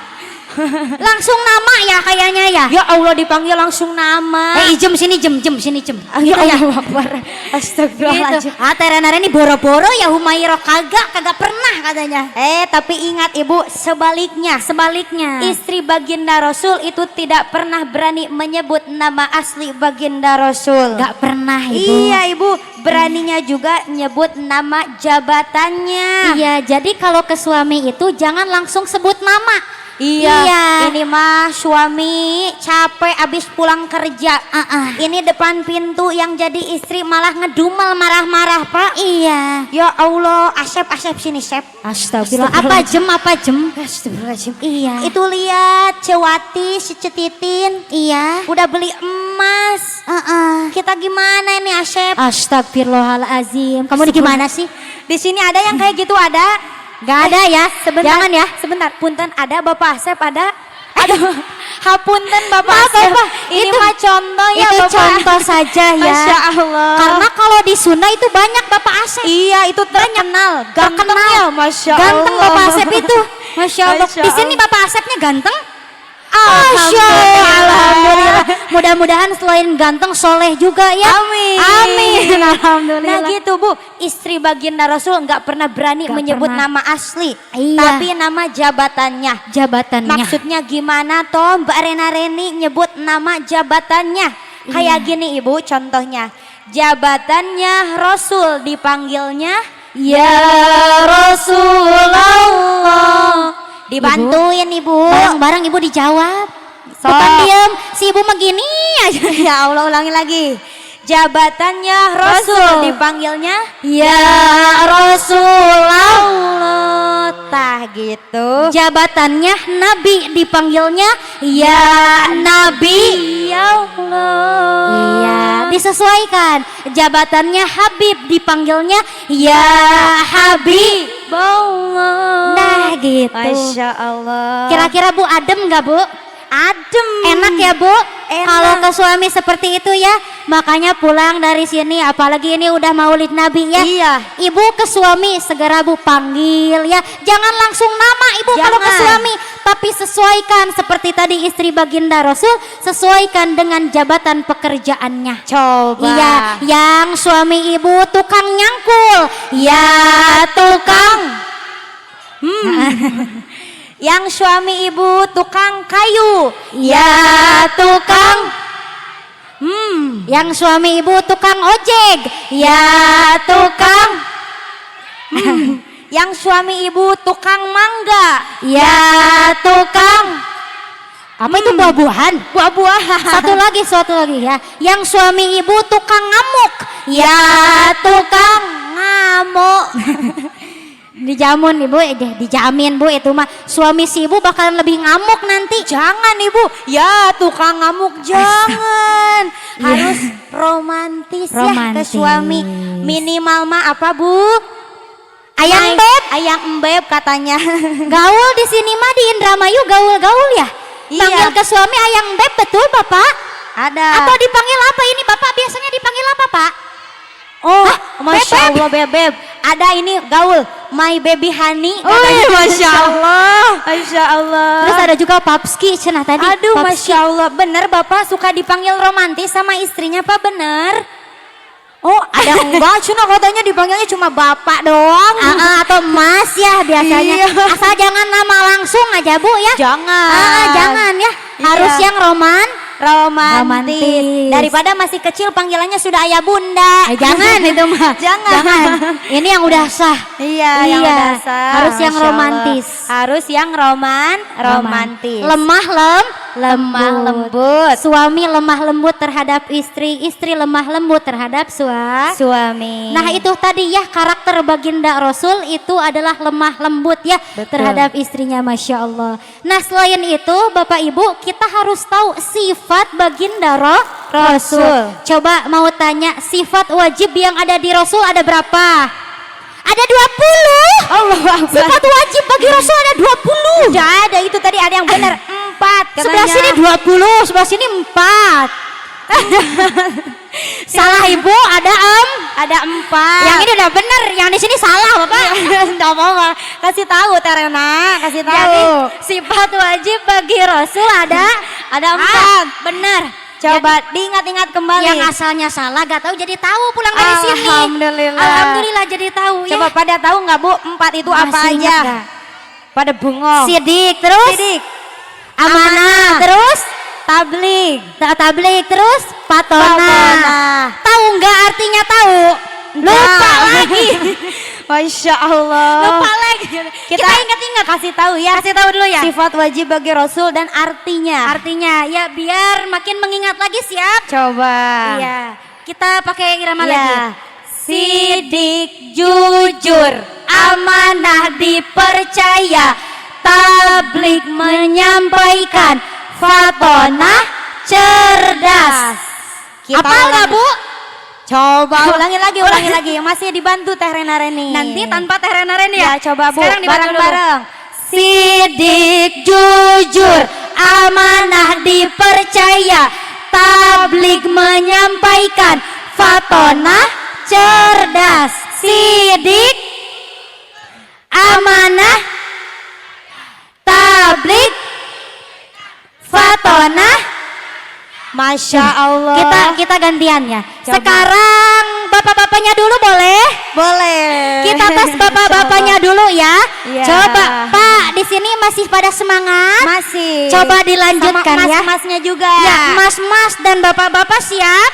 Langsung nama ya kayaknya ya. Ya Allah, dipanggil langsung nama. Jem sini jem sini jem. Ya Gitu ya. Allah Akbar. Astagfirullahaladzim. Gitu. Terena ini boro-boro ya Humairo kagak pernah katanya. Tapi ingat Ibu, sebaliknya. Istri Istri baginda Rasul itu tidak pernah berani menyebut nama asli baginda Rasul. nggak pernah Ibu. Iya Ibu, beraninya juga nyebut nama jabatannya. Iya, jadi kalau ke suami itu jangan langsung sebut nama. Iya, ini mah suami capek abis pulang kerja. Ini depan pintu yang jadi istri malah ngedumel marah-marah Pak. Iya. Ya Allah, Asep sini Sep. Astagfirullah. Apa jem? Astagfirullahaladzim. Iya. Itu lihat Cewati si Cetitin Iya. udah beli emas. Kita gimana ini Asep? Astagfirullahalazim. Kamu di gimana sih? Di sini ada yang kayak gitu ada? Gak ada ya. Sebentar. Jangan ya. Sebentar, punten ada Bapak Asep ada? Aduh, hapunten Bapak Maaf, Asep. Bapak. Ini Itu- mah contoh ya itu Bapak. contoh saja ya. Masya Allah. Karena kalau di Sunda itu banyak Bapak Asep. iya itu terkenal, gantengnya, Masya Ganteng Allah. Bapak Asep itu. Masya Allah. Masya Di sini Allah. Bapak Asepnya ganteng. Alhamdulillah. Alhamdulillah. Mudah-mudahan selain ganteng soleh juga ya. Amin. Amin. Nah Alhamdulillah. gitu Bu, istri baginda Rasul nggak pernah berani Nggak menyebut pernah. nama asli, Iya. tapi nama jabatannya. Jabatannya. Maksudnya gimana toh Mbak Rena Reni nyebut nama jabatannya? Kayak gini Ibu contohnya. Jabatannya Rasul dipanggilnya Ya Rasulullah. dibantuin Ibu. Bareng-bareng Ibu dijawab. Sok. Bukan diem. Si Ibu begini aja. Ya Allah, ulangi lagi. Jabatannya Rasul dipanggilnya Ya Rasulullah. Allah. Tah gitu. Jabatannya Nabi dipanggilnya Ya Nabi. Ya Allah. Iya, disesuaikan. Jabatannya Habib dipanggilnya Ya Habib. Allah. Nah gitu. Masya Allah. Kira-kira Bu adem nggak Bu? adem. Enak ya Bu? Enak. Kalau ke suami seperti itu ya, makanya pulang dari sini, apalagi ini udah Maulid Nabi ya. Iya. Ibu ke suami segera Bu panggil ya. Jangan langsung nama Ibu kalau ke Jangan. suami, tapi sesuaikan seperti tadi istri baginda Rasul, sesuaikan dengan jabatan pekerjaannya. Coba. Iya, yang suami Ibu tukang nyangkul. Ya tukang. Yang suami ibu tukang kayu. Ya tukang. Yang suami Ibu tukang ojek. Ya tukang. Yang suami ibu tukang mangga. Ya tukang. Apa itu buah-buahan? Buah-buahan. Satu lagi ya. Yang suami Ibu tukang ngamuk. Ya tukang. Ngamuk. Dijamin Ibu, dijamin Bu itu mah suami si Ibu bakalan lebih ngamuk nanti. Jangan ibu. Ya tukang ngamuk jangan. Harus romantis, ya ke Romantis. suami. Minimal mah apa Bu? Ayang beb, Ayang embeb katanya. gaul di sini mah di Indramayu gaul-gaul ya. Iya. Panggil ke suami ayang beb, betul Bapak? Ada. Atau dipanggil apa ini Bapak biasanya dipanggil apa Pak? Oh, Beb, Masya Allah bebeb. Ada ini gaul, my baby honey. Oh, katanya. iya, Masya Allah. Masya Allah. Terus ada juga Papski cenah tadi. Aduh, Papski. Masya Allah. Bener Bapak suka dipanggil romantis sama istrinya Pak, bener? Oh, ada enggak? Cuna katanya dipanggilnya cuma Bapak doang. Atau Mas ya biasanya. Iya. Asal jangan nama langsung aja Bu ya. Jangan. Jangan ya. Iya. Harus yang romantis. Daripada masih kecil panggilannya sudah ayah bunda. Jangan itu mah. Jangan. Ini yang udah sah. Iya, yang udah sah. Harus yang Masya Allah. romantis. Harus yang romantis. Lemah lembut. Suami lemah lembut terhadap istri lemah lembut terhadap suami. Nah itu tadi ya karakter baginda Rasul itu adalah lemah lembut ya. Betul. Terhadap istrinya, Masya Allah. Nah selain itu Bapak Ibu kita harus tahu sifat baginda Rasul. Coba mau tanya sifat wajib yang ada di Rasul ada berapa? Ada 20. Allah Akbar. Sifat wajib bagi Rasul ada 20. Tidak ada, itu tadi ada yang benar 4 katanya. Sebelah sini 20, sebelah sini 4. Salah Ibu, ada 4. Yang ini udah bener, yang di sini salah Bapak. Tidak apa-apa. Kasih tahu Terena, kasih tahu. Jadi sifat wajib bagi Rasul ada 4. Benar. Coba diingat-ingat kembali. Yang asalnya salah gak tahu jadi tahu pulang dari sini. Alhamdulillah jadi tahu Coba ya. pada tahu nggak Bu 4 itu apa Masih aja? ingat gak? Pada bengong. Sidik terus. Amanah terus. Tablik terus. Patona. Tahu nggak artinya tahu? Lupa lagi. Masya Allah. Lupa lagi. Kita ingat-ingat. Kasih tahu ya. Kasih tahu dulu ya. Sifat wajib bagi Rasul dan artinya. Artinya ya biar makin mengingat lagi, siap. Coba. Iya. Kita pakai irama Ya. lagi. Sidik, jujur, amanah, dipercaya, tablik, menyampaikan, fatonah, cerdas. Apal nggak Bu? Coba ulangi lagi. Masih dibantu Teh Rena Reni. Nanti tanpa Teh Rena Reni ya. Ya coba Bu, Sekarang dibantu dulu. bareng-bareng. Sidik, jujur, amanah, dipercaya, tablik, menyampaikan, fatonah, cerdas. Sidik, amanah, tablik, fatonah. Masya Allah. Kita gantian ya. Coba. Sekarang bapak-bapaknya dulu boleh? Boleh. Kita tes bapak-bapaknya dulu ya. Iya. Coba Pak, di sini masih pada semangat? Masih. Coba dilanjutkan sama ya. mas-masnya juga. Ya, mas-mas dan bapak-bapak siap?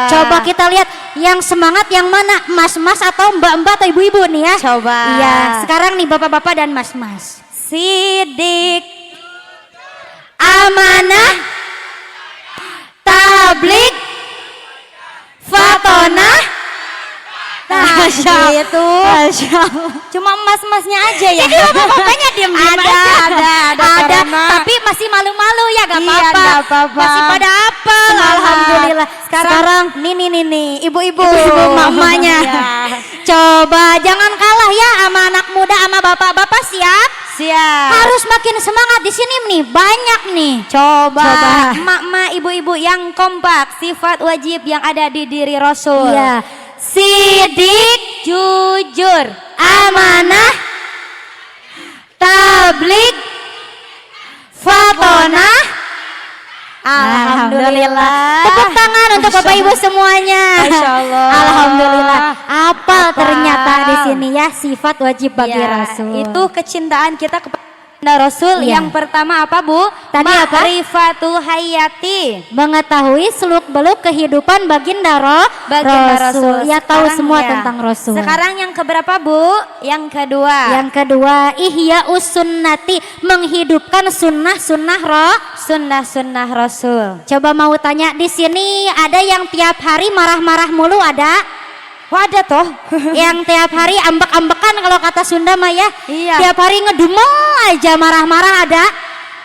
Coba kita lihat yang semangat yang mana? Mas-mas atau mbak-mbak atau ibu-ibu nih ya? Coba. Iya, sekarang nih bapak-bapak dan mas-mas. Sidik, Amanah, tablik, fatonah. Nah, Masya gitu. Cuma emas-emasnya aja ya. Jadi bapak-bapaknya diam-diam aja. Ada. Tapi masih malu-malu ya, gak Iya, apa-apa. nggak apa-apa. Masih pada apal, Semangat. alhamdulillah. Sekarang nih, ibu-ibu. Ibu-ibu mamanya. Iya. Coba jangan kalah ya sama anak muda sama bapak-bapak, siap? Siap. Harus makin semangat di sini nih, banyak nih. Coba. Coba. Emak-emak, ibu-ibu yang kompak, sifat wajib yang ada di diri Rasul. Iya. Sidik, jujur, Amanah, tablik, fatonah. Alhamdulillah. Tepuk tangan untuk Bapak Ibu semuanya. Masya Allah. Alhamdulillah. Apal Apal. ternyata di sini ya sifat wajib bagi Ya, Rasul. itu kecintaan kita kepada Rasul. Iya. Yang pertama apa Bu? Tadi apa? Ma'rifatul hayati. Mengetahui seluk beluk kehidupan baginda Baginda Rasul. Ya tahu Sekarang semua ya. tentang Rasul. Sekarang yang keberapa Bu? Yang kedua. Yang kedua, ihya sunnati, menghidupkan sunnah-sunnah Sunnah-sunnah Rasul. Coba mau tanya di sini ada yang tiap hari marah-marah mulu ada? Wah, ada toh. Yang tiap hari ambek-ambekan kalau kata Sunda mah ya. Iya. Tiap hari ngedumel aja marah-marah ada.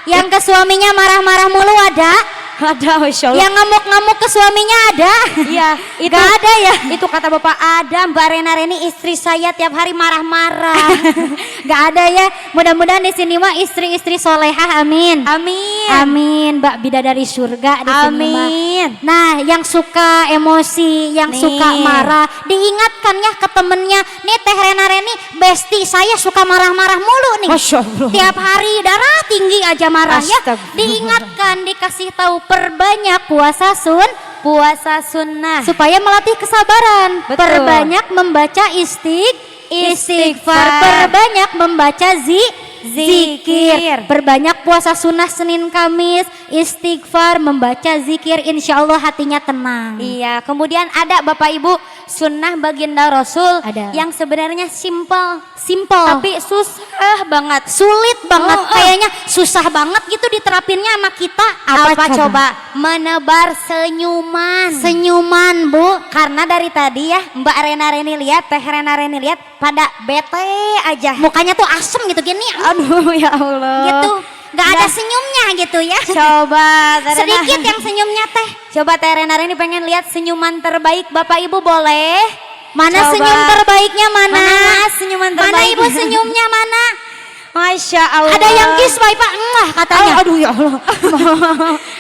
Yang ke suaminya marah-marah mulu ada. Ada, Masya Allah. Yang ngamuk-ngamuk ke suaminya ada. Iya, itu Gak ada ya. Itu kata Bapak ada, Mbak Rena Reni istri saya tiap hari marah-marah. Gak ada ya. Mudah-mudahan di sini mah istri-istri solehah, amin. Amin. Amin, Mbak bidadari surga di sini mah. Amin. Nah, yang suka emosi, yang Nih. suka marah, diingatkan ya ke temennya. Nih Teh Rena Reni, besti saya suka marah-marah mulu nih. Masya Allah. Tiap hari darah tinggi aja marah ya. Astagfirullah. Diingatkan, dikasih tahu perbanyak puasa Puasa sunnah. supaya melatih kesabaran. Betul. Perbanyak membaca istighfar, Istighfar. perbanyak membaca Zikir. Perbanyak puasa sunnah Senin Kamis, istighfar, membaca zikir, insya Allah hatinya tenang. Iya, kemudian ada Bapak Ibu sunnah baginda Rasul Ada. yang sebenarnya simple Simple, tapi susah banget. sulit banget, Oh, kayaknya susah banget gitu diterapinnya sama kita. Apa coba? Menebar senyuman. Senyuman, Bu. Karena dari tadi ya Mbak Rena-Reni lihat, Teh Rena-Reni lihat pada bete aja. Mukanya tuh asem gitu gini. Aduh ya Allah. Gitu. Gak ada Dah. senyumnya gitu ya. Coba Teh Rena- Sedikit yang senyumnya teh. Coba Teh Rena-Reni pengen lihat senyuman terbaik Bapak Ibu boleh? Mana Coba. senyum terbaiknya mana? Mana senyuman Mana terbaik? Ibu senyumnya mana? Masya Allah. Ada yang kiss baik Pak enggak katanya. Aduh ya Allah.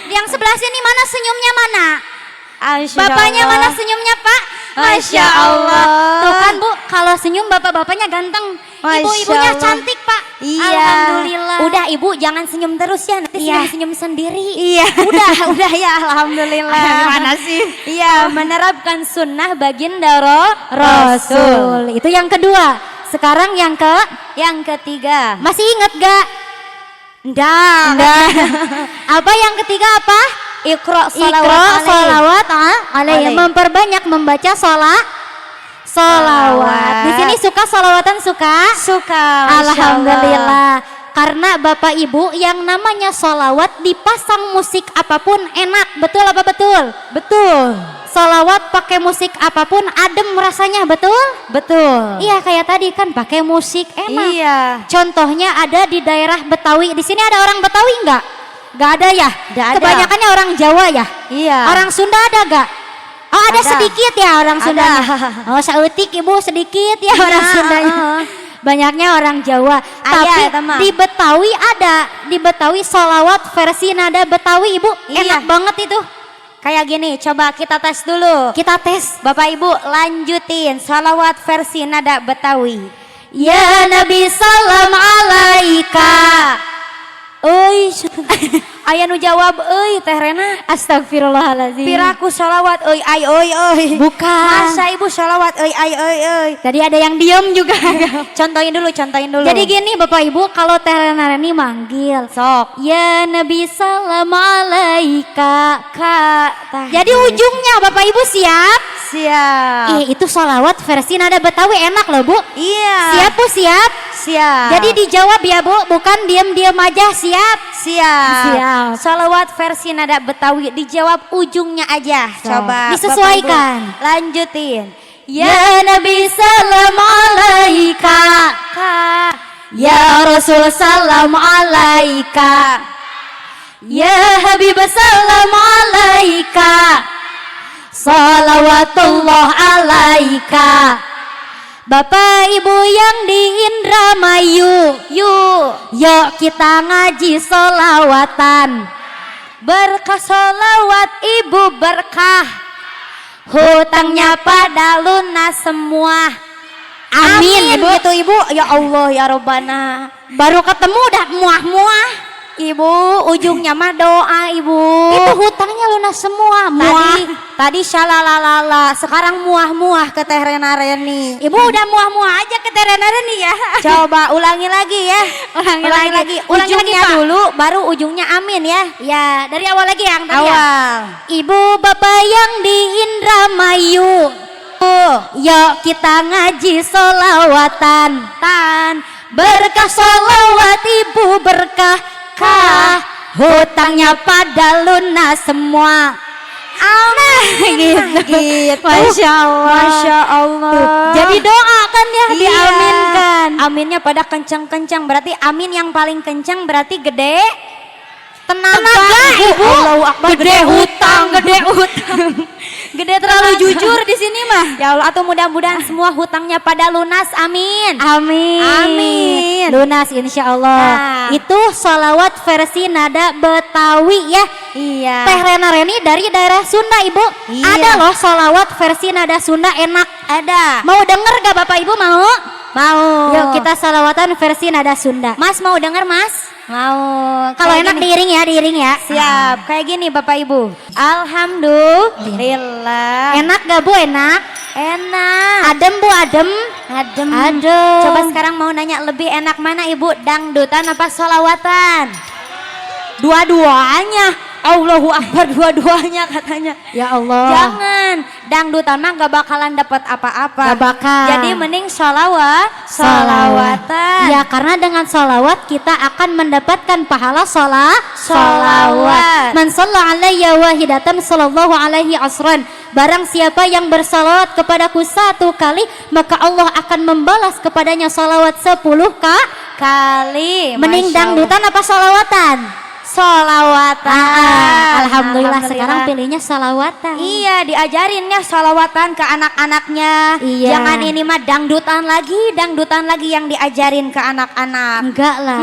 Yang sebelah sini mana senyumnya mana? Masya Bapaknya Allah. mana senyumnya Pak? Masya Allah. Tuh kan Bu, kalau senyum bapak-bapaknya ganteng, Masya ibu-ibunya Allah. cantik Pak. Iya. Alhamdulillah. Udah Ibu jangan senyum terus ya, nanti Iya. senyum sendiri. Iya. Udah ya alhamdulillah. Gimana sih? Iya, menerapkan sunnah baginda Rasul. Rasul. Itu yang kedua. Sekarang yang Yang ketiga. masih inget gak? Enggak. Apa yang ketiga apa? Iqra Ikro, salawat alaih. solawat, Alaih. memperbanyak membaca solawat. Di sini suka solawatan suka? Suka. Masya Allah. Alhamdulillah. Karena Bapak Ibu yang namanya solawat dipasang musik apapun enak, betul apa betul? Betul. Solawat pakai musik apapun adem rasanya, betul? Betul. Iya kayak tadi kan pakai musik enak. Iya. Contohnya ada di daerah Betawi. Di sini ada orang Betawi enggak? Enggak ada ya? Nggak ada. Kebanyakannya orang Jawa ya? Iya. Orang Sunda ada gak? Oh ada Ada. sedikit ya orang Ada. Sundanya. Oh sautik Ibu sedikit ya orang Iya, Sundanya. Banyaknya orang Jawa. Tapi eta mah. di Betawi ada. Di Betawi solawat versi nada Betawi Ibu. Iya. Enak banget itu. Kayak gini, coba kita tes dulu. Kita tes. Bapak Ibu lanjutin salawat versi nada Betawi. Ya Nabi salam alaika. Euy, aya nu jawab euy Teh Rena. Astagfirullahaladzim. Piraku salawat euy ay euy euy. Bukan. Masa Ibu salawat euy ay euy euy. Tadi ada yang diem juga. Contohin dulu. Jadi gini Bapak Ibu, kalau Teh Rena-Reni manggil, sok. ya Nabi salam alaika. Kak, tah. Jadi ujungnya Bapak Ibu siap? Siap. Itu sholawat versi nada Betawi enak loh Bu. Iya. Siap Bu, siap? Siap. Jadi dijawab ya Bu, bukan diam-diam aja, siap? siap. Siap. Salawat versi nada Betawi dijawab ujungnya aja. Coba disesuaikan. Bapak Ibu, lanjutin. Ya Nabi salam alaika. Kak. Ya Rasul salam alaika. Ya Habib salam alaika. Salawatullah alaika. Bapak Ibu yang di Indramayu, yuk kita ngaji solawatan. Berkah salawat Ibu berkah. Hutangnya Pada lunas semua. Amin, Ibu. Gitu Ibu. Ya Allah ya Robbana. Baru ketemu udah muah-muah. Ibu ujungnya mah doa Ibu. Itu hutangnya lunas semua. Muah. Tadi syalalalala, sekarang muah-muah ke Teh Rena-Reni. Ibu udah muah-muah aja ke Terena nih ya. Coba ulangi lagi ya. Ulangi lagi. Ujungnya Pak. dulu baru ujungnya amin ya. Ya, dari awal lagi yang tadi ya. Awal. Ibu bapak yang di Indramayu, yuk kita ngaji solawatan. Berkah solawat Ibu berkah. Hutangnya pada lunas semua. Gitu. Masya Allah. Masya Allah. Jadi doa kan ya, Iya. diaminkan. Aminnya pada kencang-kencang. Berarti amin yang paling kencang berarti gede. Tenaga Ibu. Allahu Akbar. Gede hutang. Gede terlalu jujur di sini mah. Ya Allah, atau mudah-mudahan semua hutangnya pada lunas. Amin. Amin. Amin. Lunas insya Allah. Nah. Itu sholawat versi nada Betawi ya. Iya. Teh Rena-Reni dari daerah Sunda Ibu. Iya. Ada loh sholawat versi nada Sunda enak. Ada. Mau denger gak Bapak Ibu mau? Mau. Yuk kita sholawatan versi nada Sunda. Mas mau denger Mas? Mau. Kalau Kayak enak gini. diiring ya. Siap. Kayak gini Bapak Ibu. Alhamdulillah. Enak gak Bu? Enak. Enak. Adem Bu, adem. Adem. Adem. Coba sekarang mau nanya, lebih enak mana Ibu, dangdutan apa sholawatan? Dua-duanya. Allahu Akbar, dua-duanya katanya. Ya Allah. Jangan, dangdutan mah gak bakalan dapat apa-apa. Gak bakal. Jadi mending sholawatan. Ya, karena dengan sholawat kita akan mendapatkan pahala Sholawat. Man shalla alayya wahidatan sallallahu alaihi asran. Barang siapa yang bersalawat kepadaku satu kali, maka Allah akan membalas kepadanya salawat 10 kali. Mending Masya Allah. dangdutan apa sholawatan? Sholawatan. Alhamdulillah sekarang pilihnya sholawatan. Iya, diajarinnya sholawatan ke anak-anaknya. Iya. Jangan ini mah dangdutan lagi yang diajarin ke anak-anak. Enggak lah.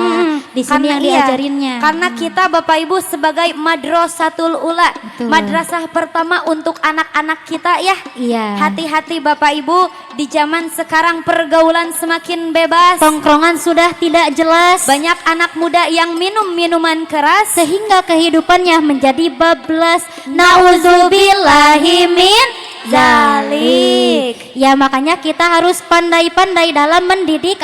Di sini yang diajarinnya. Karena kita Bapak Ibu sebagai madrasatul ula, Betul. madrasah pertama untuk anak-anak kita ya. Iya. Hati-hati Bapak Ibu, di zaman sekarang pergaulan semakin bebas. Tongkrongan sudah tidak jelas. Banyak anak muda yang minum minuman keras Sehingga kehidupannya menjadi bablas. Nauzubillahi min zalik. Ya, makanya kita harus pandai-pandai dalam mendidik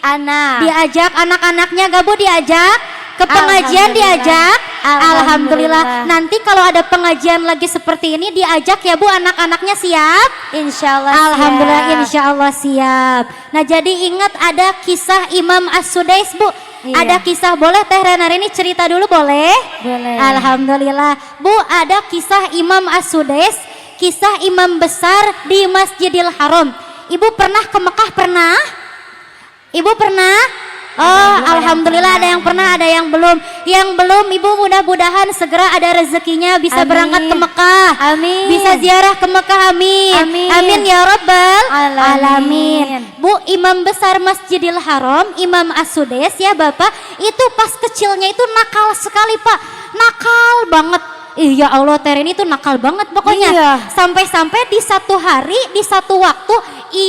anak. Diajak anak-anaknya gak Bu, diajak ke pengajian, diajak. Alhamdulillah. Nanti kalau ada pengajian lagi seperti ini diajak ya Bu, anak-anaknya siap? Insyaallah. Alhamdulillah, insyaallah siap. Nah, jadi ingat ada kisah Imam As-Sudais Bu. Iya. Ada kisah, boleh Teh Renar ini cerita dulu boleh? Boleh. Alhamdulillah. Bu, ada kisah Imam As-Sudais, kisah imam besar di Masjidil Haram. Ibu pernah ke Mekah? Pernah? Ibu pernah? Oh, alhamdulillah ada yang pernah, ada yang belum. Yang belum, Ibu mudah-mudahan segera ada rezekinya bisa Amin. berangkat ke Mekah. Amin. Bisa ziarah ke Mekah, amin. Amin. Amin ya Rabbal Alamin. Bu, imam besar Masjidil Haram, Imam As-Sudais ya Bapak, itu pas kecilnya itu nakal sekali Pak. Nakal banget. Iya Allah, Terini itu nakal banget pokoknya. Iya. Sampai-sampai di satu hari, di satu waktu,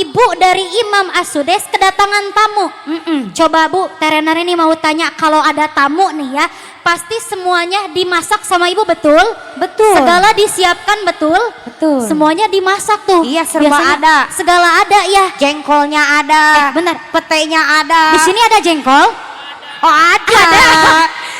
ibu dari Imam As-Sudais kedatangan tamu. Coba Bu, Terenar ini mau tanya, kalau ada tamu nih ya, pasti semuanya dimasak sama ibu, betul? Betul. Segala disiapkan, betul? Betul. Semuanya dimasak tuh. Iya, serba Biasanya ada. Segala ada ya. Jengkolnya ada. Benar. Petenya ada. Di sini ada jengkol? Oh, ada.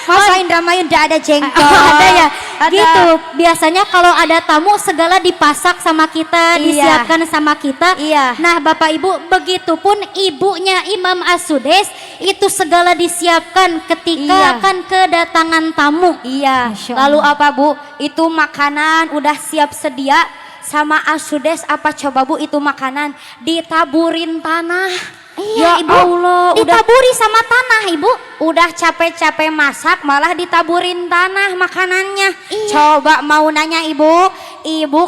Masa Indramayu udah ada jengkol. Ada ya. Ada. Gitu. Biasanya kalau ada tamu segala dipasak sama kita, Iya. disiapkan sama kita. Iya. Nah, Bapak Ibu, begitupun ibunya Imam As-Sudais itu segala disiapkan ketika Iya. akan kedatangan tamu. Iya. Masya Lalu Allah. apa Bu? Itu makanan udah siap sedia sama As-Sudais. Apa coba Bu itu makanan ditaburin tanah. Iya, Ya Ibu. Allah, Ditaburi sama tanah, Ibu. udah capek-capek masak malah ditaburin tanah makanannya. Iya. Coba mau nanya Ibu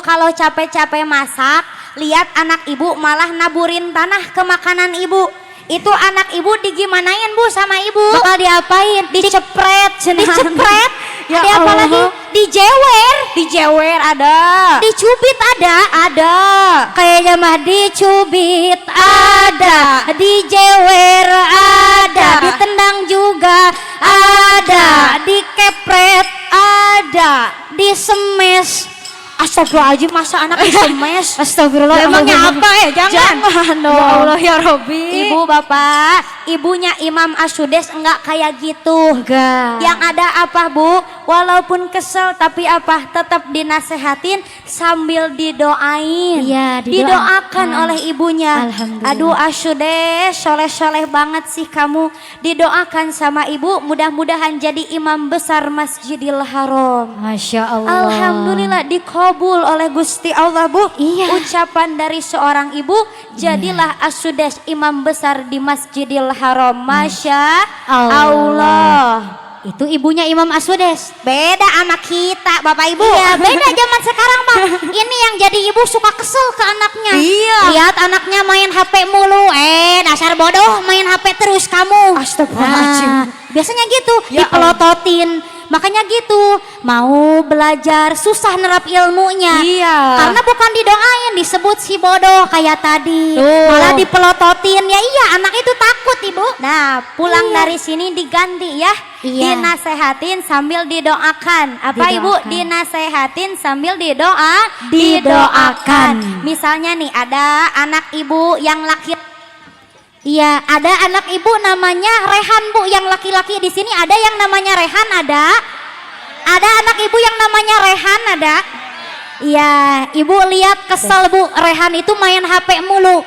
kalau capek-capek masak, lihat anak Ibu malah naburin tanah ke makanan Ibu. Itu anak Ibu digimanain Bu sama Ibu? Bakal diapain? Dicepret, Dicepret. Ya Ada apa Allah. lagi? Dijewer. Dijewer ada. Dicubit ada. Ada. Kayaknya mah dicubit ada, dijewer ada, ditendang juga ada, dikepret ada, disemes. Astagfirullahaladzim, masa anak disemes? Astagfirullah. Emangnya apa ya? Jangan dong. Ya Allah ya Robbi. Ibu bapak, ibunya Imam As-Sudais enggak kayak gitu. Enggak. Yang ada apa Bu? Walaupun kesel tapi apa? Tetap dinasehatin sambil didoain. Iya, didoakan oleh ibunya. Alhamdulillah. Aduh As-Sudais, soleh-soleh banget sih kamu. Didoakan sama ibu, mudah-mudahan jadi imam besar Masjidil Haram. Masya Allah. Alhamdulillah dikabul oleh Gusti Allah Bu. Iya. Ucapan dari seorang ibu, jadilah As-Sudais imam besar di Masjidil Haram. Masya Allah. Itu ibunya Imam As-Sudais. Beda sama kita Bapak Ibu. Iya, beda zaman sekarang mah. Ini yang jadi ibu suka kesel ke anaknya. Iya. Lihat anaknya main HP mulu. Dasar bodoh, main HP terus kamu. Astagfirullahaladzim. Nah, biasanya gitu, Ya dipelototin. Makanya gitu, mau belajar susah nerap ilmunya. Iya. Karena bukan didoain, disebut si bodoh kayak tadi. Tuh. Malah dipelototin. Ya iya, anak itu takut, Ibu. Nah, pulang Iya. dari sini diganti ya. Iya. Dinasehatin sambil didoakan. Apa Ibu? Didoakan. Dinasehatin sambil Didoakan. Misalnya nih ada anak Ibu yang laki. Iya, ada anak ibu namanya Rehan Bu, yang laki-laki di sini ada yang namanya Rehan ada. Ada anak ibu yang namanya Rehan ada. Iya, ibu lihat kesel Bu, Rehan itu main HP mulu.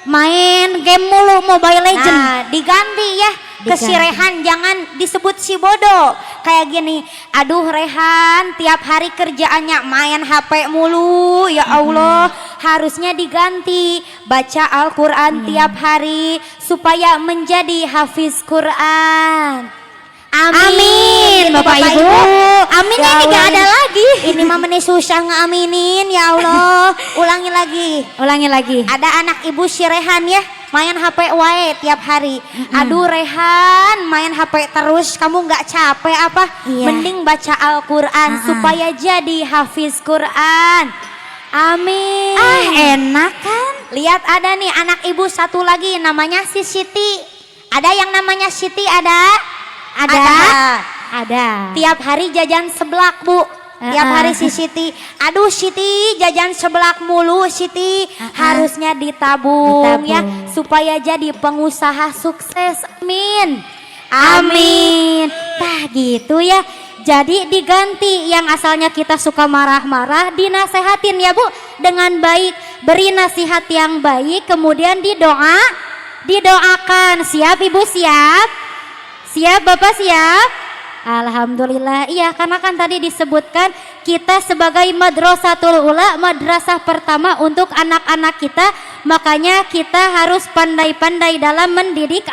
Main game mulu, Mobile Legend. Nah, diganti ya ke si Diganti. Rehan, jangan disebut si bodoh. Kayak gini, aduh Rehan tiap hari kerjaannya main HP mulu, ya Allah. Harusnya diganti, baca Al-Quran tiap hari supaya menjadi hafiz Quran. Amin, Gitu, Bapak Ibu. Aminnya Ya ini gak Allah, ada lagi. Ini mah meni susah ngaminin, ya Allah. Ulangi lagi. Ulangi lagi. Ada anak ibu si Rehan ya, main HP wae tiap hari. Aduh Rehan, main HP terus, kamu nggak capek apa? Iya. Mending baca Al-Quran supaya jadi hafiz Quran. Amin. Enak kan? Lihat ada nih anak ibu satu lagi namanya si Siti. Ada yang namanya Siti ada? Ada. Tiap hari jajan seblak Bu. Tiap hari si Siti, aduh Siti jajan seblak mulu Siti, harusnya ditabung ya supaya jadi pengusaha sukses. Amin. Amin. Tah gitu ya. Jadi diganti yang asalnya kita suka marah-marah dinasehatin ya Bu dengan baik, beri nasihat yang baik, kemudian didoakan. Siap Ibu, siap? Siap Bapak, siap? Alhamdulillah. Iya, karena kan tadi disebutkan kita sebagai Madrasatul Ula, madrasah pertama untuk anak-anak kita, makanya kita harus pandai-pandai dalam mendidik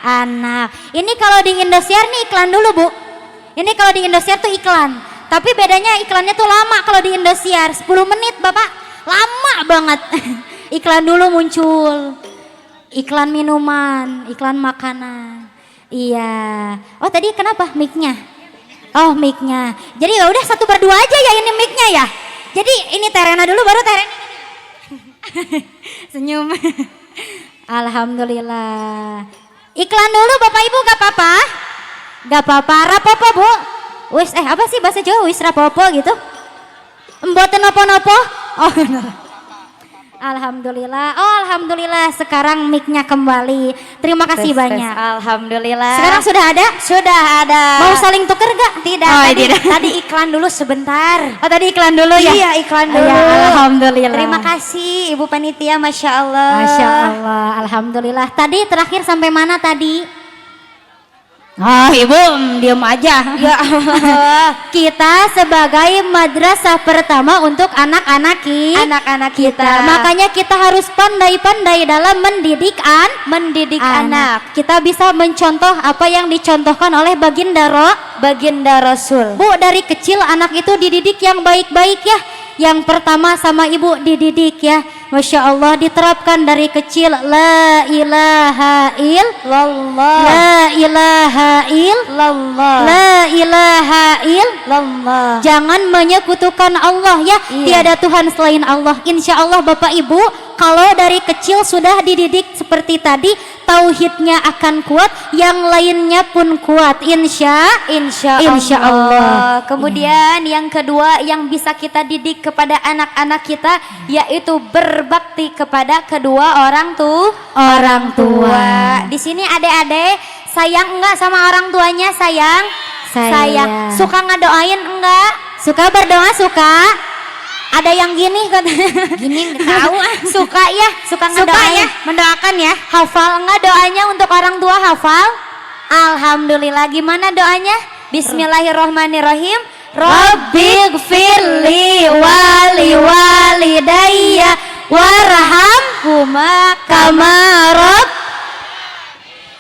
anak. Ini kalau di Indosiar nih iklan dulu Bu. Ini kalau di Indosiar tuh iklan, tapi bedanya iklannya tuh lama. Kalau di Indosiar 10 menit Bapak, lama banget. Iklan dulu muncul, iklan minuman, iklan makanan. Iya. Oh tadi kenapa mic-nya? Oh mic-nya. Jadi ya udah 1 per 2 aja ya ini mic-nya ya. Jadi ini Terena dulu baru Terena. Senyum. Alhamdulillah. Iklan dulu Bapak Ibu, gak apa-apa? Gak apa-apa, rapopo Bu. Wis apa sih bahasa Jawa wis rapopo gitu? Mboten nopo-nopo. Oh Alhamdulillah. Oh alhamdulillah sekarang mic-nya kembali. Terima kasih banyak. Alhamdulillah. Sekarang sudah ada? Sudah ada. Mau saling tuker gak? Tidak, Oh, tadi, tidak. tadi iklan dulu sebentar. Oh tadi iklan dulu ya? Iya iklan dulu. Ya, alhamdulillah. Terima kasih Ibu Panitia, Masya Allah. Masya Allah, alhamdulillah. Tadi terakhir sampai mana tadi? Oh Ibu diam aja. Ya Allah. Kita sebagai madrasah pertama untuk anak-anak Anak-anak kita. Makanya kita harus pandai-pandai dalam mendidik anak. Kita bisa mencontoh apa yang dicontohkan oleh Baginda Rasul. Bu, dari kecil anak itu dididik yang baik-baik ya. Yang pertama sama ibu dididik ya. Masya Allah, diterapkan dari kecil. La ilaha illallah. La ilaha illallah. La ilaha illallah. Jangan menyekutukan Allah ya. Tiada Tuhan selain Allah. Insya Allah Bapak Ibu, kalau dari kecil sudah dididik seperti tadi, tauhidnya akan kuat, yang lainnya pun kuat. Insya Allah. Kemudian yang kedua yang bisa kita didik kepada anak-anak kita yaitu berbakti kepada kedua orang tua. Di sini adik-adik sayang enggak sama orang tuanya? Sayang. Suka ngedoain enggak? Suka berdoa, suka. Ada yang gini Gini tahu. Suka ya, suka ngedoain, mendoakan ya. hafal enggak doanya untuk orang tua? Hafal. Alhamdulillah. Gimana doanya? Bismillahirrohmanirrohim. Rabbighfirli wali walidayya warhamhuma kama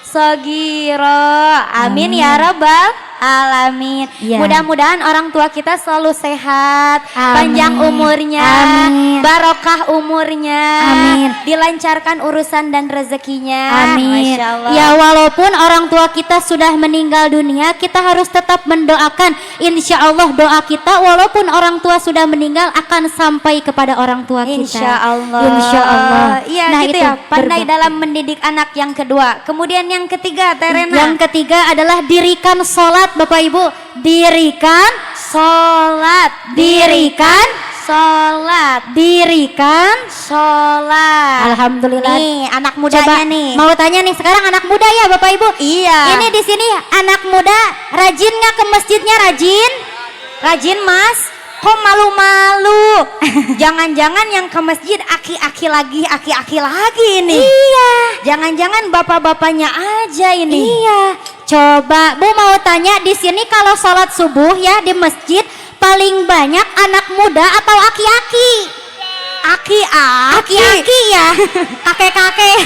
Sogiro. Amin ya Rabbal alamin. Ya. Mudah-mudahan orang tua kita selalu sehat, Amin. panjang umurnya, Amin. barokah umurnya, Amin. dilancarkan urusan dan rezekinya. Amin. Masya Allah. Ya, walaupun orang tua kita sudah meninggal dunia, kita harus tetap mendoakan. Insya Allah doa kita walaupun orang tua sudah meninggal akan sampai kepada orang tua kita. Insya Allah. Insya Allah. Iya Nah, gitu itu ya. Pandai berbakti. dalam mendidik anak yang kedua. Kemudian yang ketiga, Terena. Yang ketiga adalah dirikan sholat, Bapak Ibu. Dirikan sholat, dirikan sholat, dirikan. sholat. Alhamdulillah. Nih anak mudanya Coba nih. mau tanya nih, sekarang anak muda ya Bapak Ibu? Iya. Ini di sini anak muda rajin nggak ke masjidnya? Rajin? Rajin Mas. Kok malu-malu? Jangan-jangan yang ke masjid aki-aki lagi ini. Iya. Jangan-jangan bapak-bapaknya aja ini. Iya. Coba Bu mau tanya, di sini kalau sholat subuh ya di masjid paling banyak anak muda atau aki-aki? Aki-aki ya. Kakek-kakek.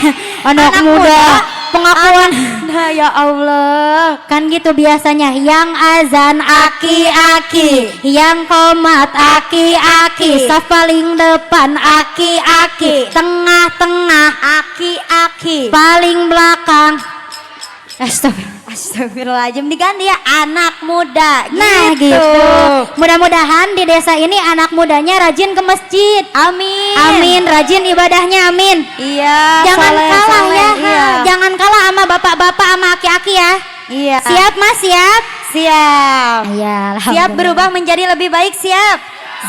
Anak muda. Pengakuan. Nah ya Allah. Kan gitu biasanya, yang azan aki-aki, yang komat aki-aki, saf paling depan aki-aki, tengah-tengah Aki-aki. paling belakang. Astagfirullah. Astagfirullahaladzim, diganti ya anak muda. Nah gitu. Mudah-mudahan di desa ini anak mudanya rajin ke masjid. Amin. Amin, rajin ibadahnya, amin. Iya. Jangan soleh, kalah soleh, ya. Iya. Jangan kalah sama bapak-bapak sama aki-aki ya. Iya. Siap Mas, siap? Siap. Iya, Siap berubah menjadi lebih baik, siap.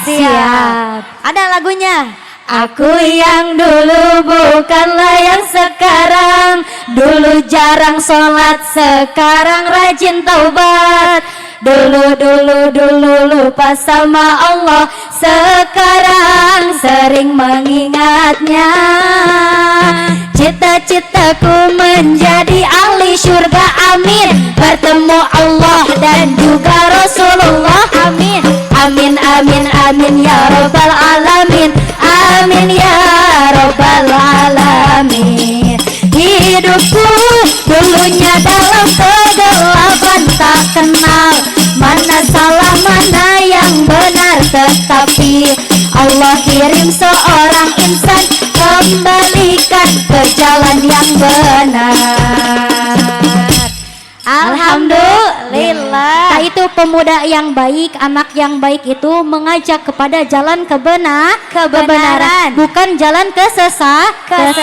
Siap. Ada lagunya. Aku yang dulu bukanlah yang sekarang. Dulu jarang sholat, sekarang rajin taubat. Dulu lupa sama Allah, sekarang sering mengingatnya. Cita-citaku menjadi ahli surga, amin. Bertemu Allah dan juga Rasulullah, amin. Amin, amin, amin ya Rabbal Alamin. Amin ya Rabbal Alamin. Hidupku dulunya dalam kegelapan, tak kenal mana salah mana yang benar, tetapi Allah kirim seorang insan, kembalikan ke jalan yang benar. Alhamdulillah. Nah, itu pemuda yang baik, anak yang baik itu mengajak kepada jalan kebenaran, bukan jalan kesesatan.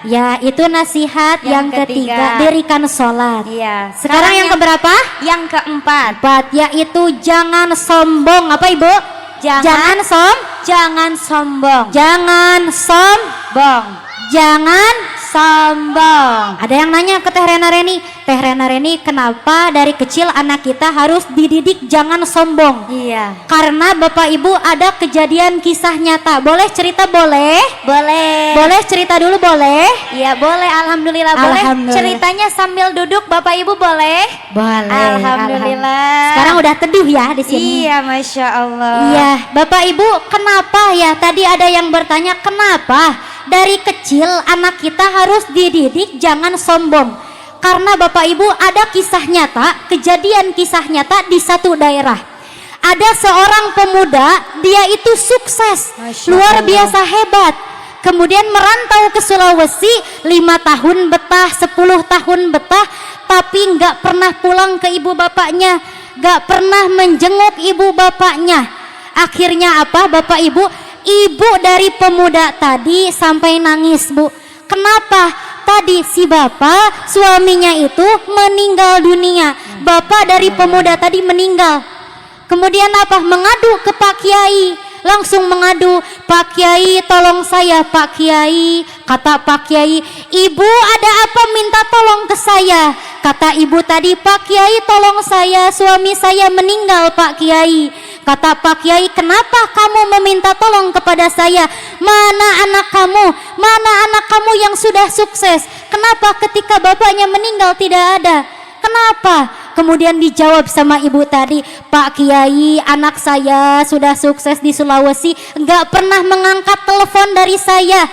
Ya, itu nasihat yang ketiga, dirikan sholat. Iya. Sekarang yang keberapa? Yang keempat. Yaitu jangan sombong. Apa Ibu? Jangan sombong. Jangan sombong. Ada yang nanya ke Teh Rena Reni, Teh Rena Reni, kenapa dari kecil anak kita harus dididik jangan sombong? Iya. Karena Bapak Ibu ada kejadian kisah nyata. Boleh cerita? Boleh? Boleh cerita dulu? Boleh? Iya boleh, alhamdulillah, boleh. Alhamdulillah. Ceritanya sambil duduk Bapak Ibu boleh? Boleh. Alhamdulillah. Sekarang udah teduh ya di sini. Iya, Masya Allah. Iya, Bapak Ibu, kenapa ya? Tadi ada yang bertanya, kenapa dari kecil anak kita harus dididik jangan sombong? Karena Bapak Ibu ada kisah nyata, kejadian kisah nyata di satu daerah. Ada seorang pemuda, dia itu sukses, luar biasa hebat. Kemudian merantau ke Sulawesi, 5 tahun betah, 10 tahun betah, tapi nggak pernah pulang ke ibu bapaknya, nggak pernah menjenguk ibu bapaknya. Akhirnya apa Bapak Ibu? Ibu dari pemuda tadi sampai nangis, Bu. Kenapa? Tadi si bapak suaminya itu meninggal dunia. Bapak dari pemuda tadi meninggal. Kemudian apa? Mengadu ke Pak Kiai. Langsung mengadu, Pak Kiai tolong saya, Pak Kiai. Kata Pak Kiai, ibu ada apa minta tolong ke saya? Kata ibu tadi, Pak Kiai tolong saya, suami saya meninggal Pak Kiai. Kata Pak Kiai, kenapa kamu meminta tolong kepada saya? Mana anak kamu? Mana anak kamu yang sudah sukses? Kenapa ketika bapaknya meninggal tidak ada? Kenapa? Kemudian dijawab sama ibu tadi, Pak Kiai, anak saya sudah sukses di Sulawesi, nggak pernah mengangkat telepon dari saya.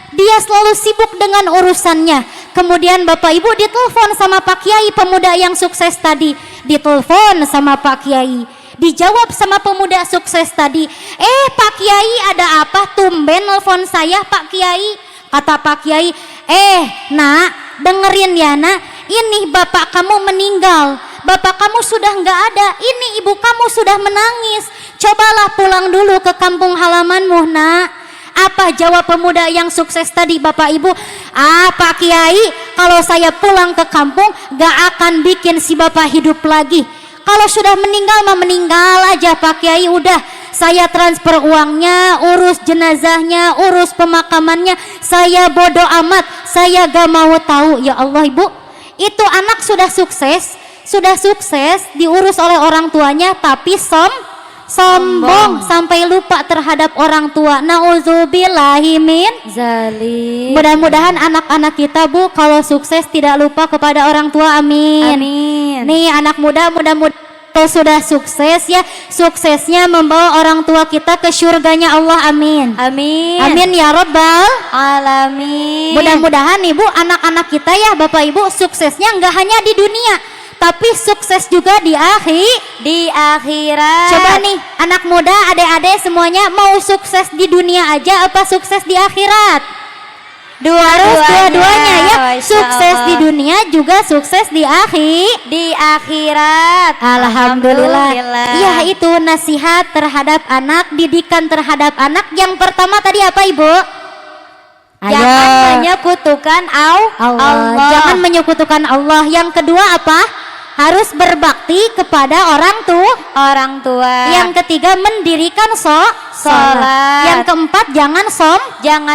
Dia selalu sibuk dengan urusannya. Kemudian Bapak Ibu ditelepon sama Pak Kiai pemuda yang sukses tadi. Ditelepon sama Pak Kiai. Dijawab sama pemuda sukses tadi. Pak Kiai, ada apa? Tumben nelfon saya Pak Kiai. Kata Pak Kiai, nak, dengerin ya nak. Ini bapak kamu meninggal. Bapak kamu sudah nggak ada. Ini ibu kamu sudah menangis. Cobalah pulang dulu ke kampung halamanmu nak. Apa jawab pemuda yang sukses tadi Bapak Ibu? Pak Kiai, kalau saya pulang ke kampung gak akan bikin si bapak hidup lagi. Kalau sudah meninggal mah meninggal aja Pak Kiai. Udah saya transfer uangnya, urus jenazahnya, urus pemakamannya. Saya bodoh amat, saya gak mau tahu. Ya Allah Ibu, itu anak sudah sukses diurus oleh orang tuanya, tapi sombong sampai lupa terhadap orang tua. Nauzubillahi min zalim. Mudah-mudahan anak-anak kita Bu kalau sukses tidak lupa kepada orang tua. Amin. Nih anak muda, mudah-mudahan kalau sudah sukses ya, suksesnya membawa orang tua kita ke surganya Allah. Amin ya Rabbal alamin. Mudah-mudahan Ibu, anak-anak kita ya Bapak Ibu, suksesnya enggak hanya di dunia, tapi sukses juga di akhirat. Coba nih anak muda, adik-adik semuanya, mau sukses di dunia aja apa sukses di akhirat? Dua-duanya ya. Sukses di dunia juga sukses di akhirat. Alhamdulillah. Ya, itu nasihat terhadap anak, didikan terhadap anak. Yang pertama tadi apa Ibu? Jangan menyekutukan Allah. Jangan menyekutukan Allah. Yang kedua apa? Harus berbakti kepada orang tua. Yang ketiga mendirikan sholat. Yang keempat jangan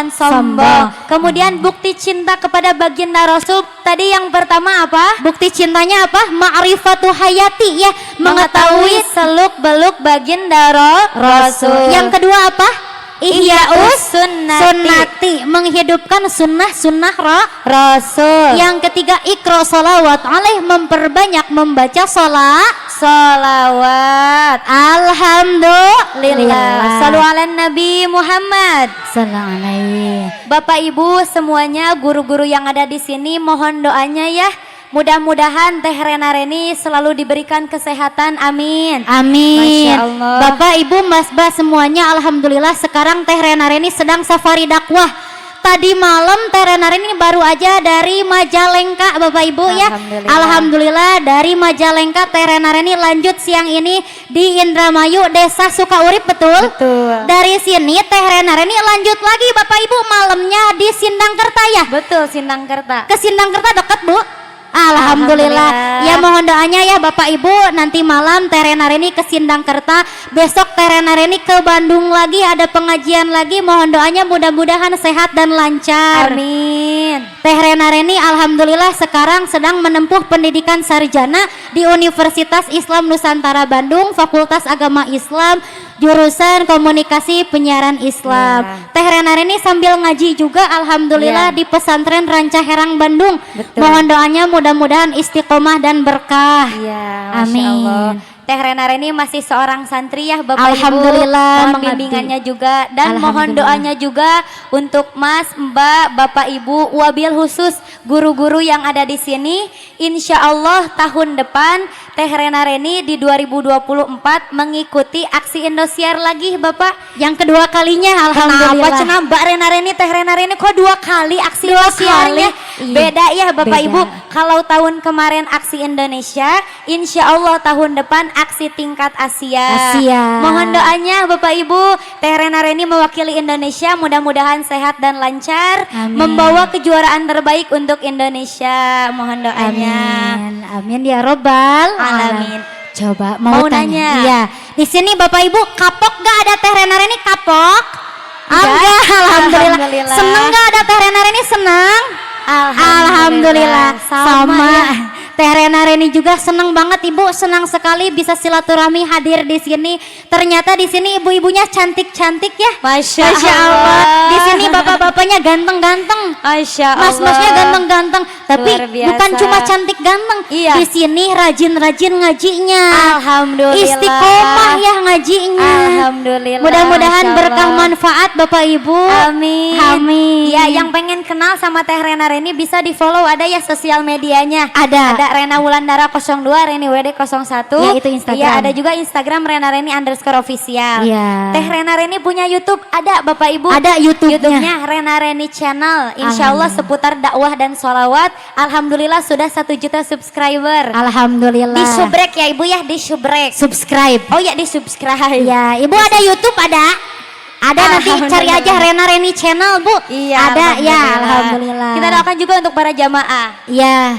sombong. Kemudian bukti cinta kepada baginda Rasul tadi yang pertama apa? Bukti cintanya apa? Ma'rifatu hayati ya, mengetahui seluk beluk baginda Rasul. Yang kedua apa? Ihya'us sunnati, menghidupkan sunnah Rasul. Yang ketiga ikro sholawat alaih, memperbanyak membaca sholawat. Alhamdulillah. Shallu ala Nabi Muhammad. Sallallahu alaihi. Bapak Ibu semuanya, guru-guru yang ada di sini, mohon doanya ya. Mudah-mudahan Teh Rena Reni selalu diberikan kesehatan. Amin. Masya Allah. Bapak Ibu Mas Ba semuanya, alhamdulillah sekarang Teh Rena Reni sedang safari dakwah. Tadi malam Teh Rena Reni baru aja dari Majalengka Bapak Ibu ya. Alhamdulillah dari Majalengka Teh Rena Reni lanjut siang ini di Indramayu Desa Sukaurip, betul? Dari sini Teh Rena Reni lanjut lagi Bapak Ibu malamnya di Sindangkerta ya. Betul, Sindangkerta. Ke Sindangkerta dekat Bu. Alhamdulillah. Ya mohon doanya ya Bapak Ibu, nanti malam Teh Rena Reni ke Sindangkerta, besok Teh Rena Reni ke Bandung lagi, ada pengajian lagi. Mohon doanya mudah-mudahan sehat dan lancar. Amin. Teh Rena Reni alhamdulillah sekarang sedang menempuh pendidikan sarjana di Universitas Islam Nusantara Bandung, Fakultas Agama Islam, jurusan Komunikasi Penyiaran Islam. Teh Rena Reni sambil ngaji juga alhamdulillah di Pesantren Ranca Herang Bandung. Mohon doanya mudah-mudahan istiqomah dan berkah. Amin. Teh Rena Reni masih seorang santri ya Bapak Alhamdulillah, Ibu. Mohon bimbingannya juga dan mohon doanya juga untuk Mas, Mbak, Bapak Ibu, wabil khusus guru-guru yang ada di sini. Insya Allah tahun depan Teh Rena Reni di 2024 mengikuti aksi Indosiar lagi Bapak. Yang kedua kalinya alhamdulillah. Kenapa cenah Mbak Rena Reni, Teh Rena Reni kok dua kali aksi Indosiarnya? Beda ya Bapak Ibu. Kalau tahun kemarin aksi Indonesia, insya Allah tahun depan aksi tingkat Asia. Mohon doanya Bapak Ibu, Teh Rena Reni mewakili Indonesia mudah-mudahan sehat dan lancar. Membawa kejuaraan terbaik untuk Indonesia. Mohon doanya. Amin ya Robbal alamin. Coba mau tanya. Iya. Di sini Bapak Ibu kapok gak ada Teh Rena Reni kapok? Enggak, alhamdulillah. Seneng gak ada Teh Rena Reni seneng? Alhamdulillah. Sama. Teh Rena Reni Reni juga senang banget Ibu, senang sekali bisa silaturahmi hadir di sini. Ternyata di sini ibu-ibunya cantik-cantik ya. Masya Allah. Di sini bapak-bapaknya ganteng-ganteng. Masya Allah. Mas-masnya ganteng-ganteng. Tapi Luar biasa. bukan cuma cantik ganteng. Iya. Di sini rajin-rajin ngajinya. Alhamdulillah. Istiqomah ya ngajinya. Alhamdulillah. Mudah-mudahan Masya berkah Allah. manfaat Bapak Ibu. Amin. Amin. Ya, yang pengen kenal sama Teh Rena Reni bisa di follow, ada ya sosial medianya. Ada. Ada Rena Wulandara 02, Reni WD 01. Ya, itu Instagram. Iya, ada juga Instagram Rena Reni _official. Iya. Teh Rena Reni punya YouTube, ada Bapak Ibu. Ada YouTube-nya. YouTube-nya Rena Reni Channel. Insya Allah seputar dakwah dan sholawat. Alhamdulillah sudah 1 juta subscriber. Alhamdulillah. Di subrek ya Ibu ya, di subrek. Subscribe. Oh ya, di subscribe. Ya, Ibu ada YouTube ada? Ada, nanti cari aja Rena Reni Channel Bu. Iya, ada ya, alhamdulillah. Kita doakan juga untuk para jamaah. Ya.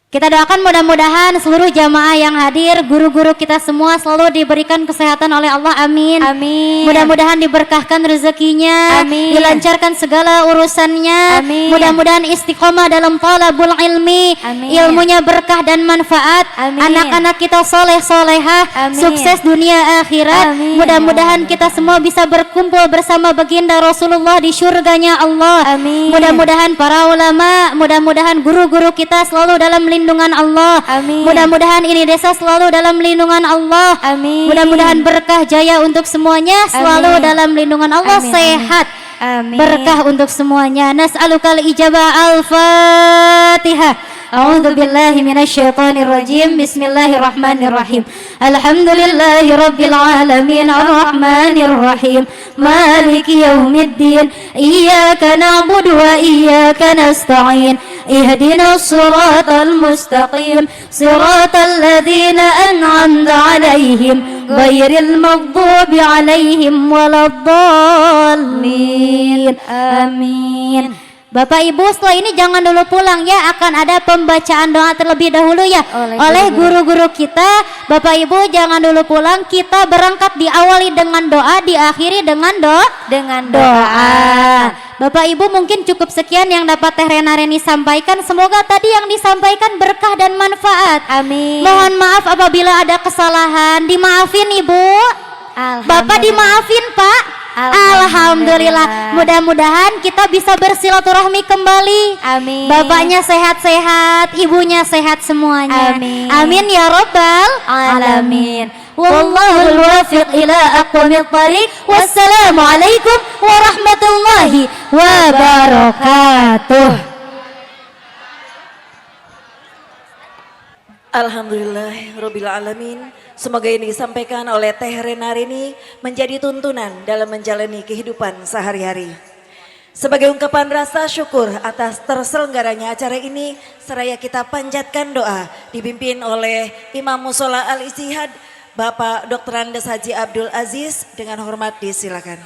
Kita doakan mudah-mudahan seluruh jamaah yang hadir, guru-guru kita semua selalu diberikan kesehatan oleh Allah, amin. Amin. Mudah-mudahan diberkahkan rezekinya, Amin. dilancarkan segala urusannya. Amin. Mudah-mudahan istiqomah dalam talabul ilmi, Amin. ilmunya berkah dan manfaat. Amin. Anak-anak kita soleh-solehah, Amin. sukses dunia akhirat. Amin. Mudah-mudahan kita semua bisa berkumpul bersama baginda Rasulullah di surganya Allah. Amin. Mudah-mudahan para ulama, mudah-mudahan guru-guru kita selalu dalam lindungan Allah. Amin. Mudah-mudahan ini desa selalu dalam lindungan Allah. Amin. Mudah-mudahan berkah jaya untuk semuanya, selalu Amin. dalam lindungan Allah. Amin. Sehat. Amin. Berkah untuk semuanya. Nas'alukal ijabah al-Fatihah. A'udzu billahi minasyaitonir rajim. Bismillahirrahmanirrahim. Alhamdulillahi rabbil alamin arrahmanir rahim. Maliki yaumiddin. Iyyaka na'budu wa iyyaka nasta'in. Ihdinas siratal mustaqim. Siratal ladzina an'amta 'alaihim ghairil maghdubi 'alaihim waladdallin. Amin. Bapak Ibu setelah ini jangan dulu pulang ya, akan ada pembacaan doa terlebih dahulu ya oleh guru-guru kita. Bapak Ibu jangan dulu pulang, kita berangkat diawali dengan doa, diakhiri dengan doa. Bapak Ibu mungkin cukup sekian yang dapat Teh Rena Reni sampaikan. Semoga tadi yang disampaikan berkah dan manfaat. Amin. Mohon maaf apabila ada kesalahan, dimaafin Ibu. Bapak dimaafin Pak. Alhamdulillah. Mudah-mudahan kita bisa bersilaturahmi kembali. Amin. Bapaknya sehat-sehat, ibunya sehat semuanya. Amin. Amin ya Rabbal Alamin. Wallahul wafiq ila aqwamit thariq. Wassalamualaikum warahmatullahi wabarakatuh. Alhamdulillahirabbil alamin. Semoga ini disampaikan oleh Teh Rena Reni menjadi tuntunan dalam menjalani kehidupan sehari-hari. Sebagai ungkapan rasa syukur atas terselenggaranya acara ini, seraya kita panjatkan doa dipimpin oleh Imam Mushola Al-Ijtihad Bapak Dr. Andes Haji Abdul Aziz. Dengan hormat disilakan.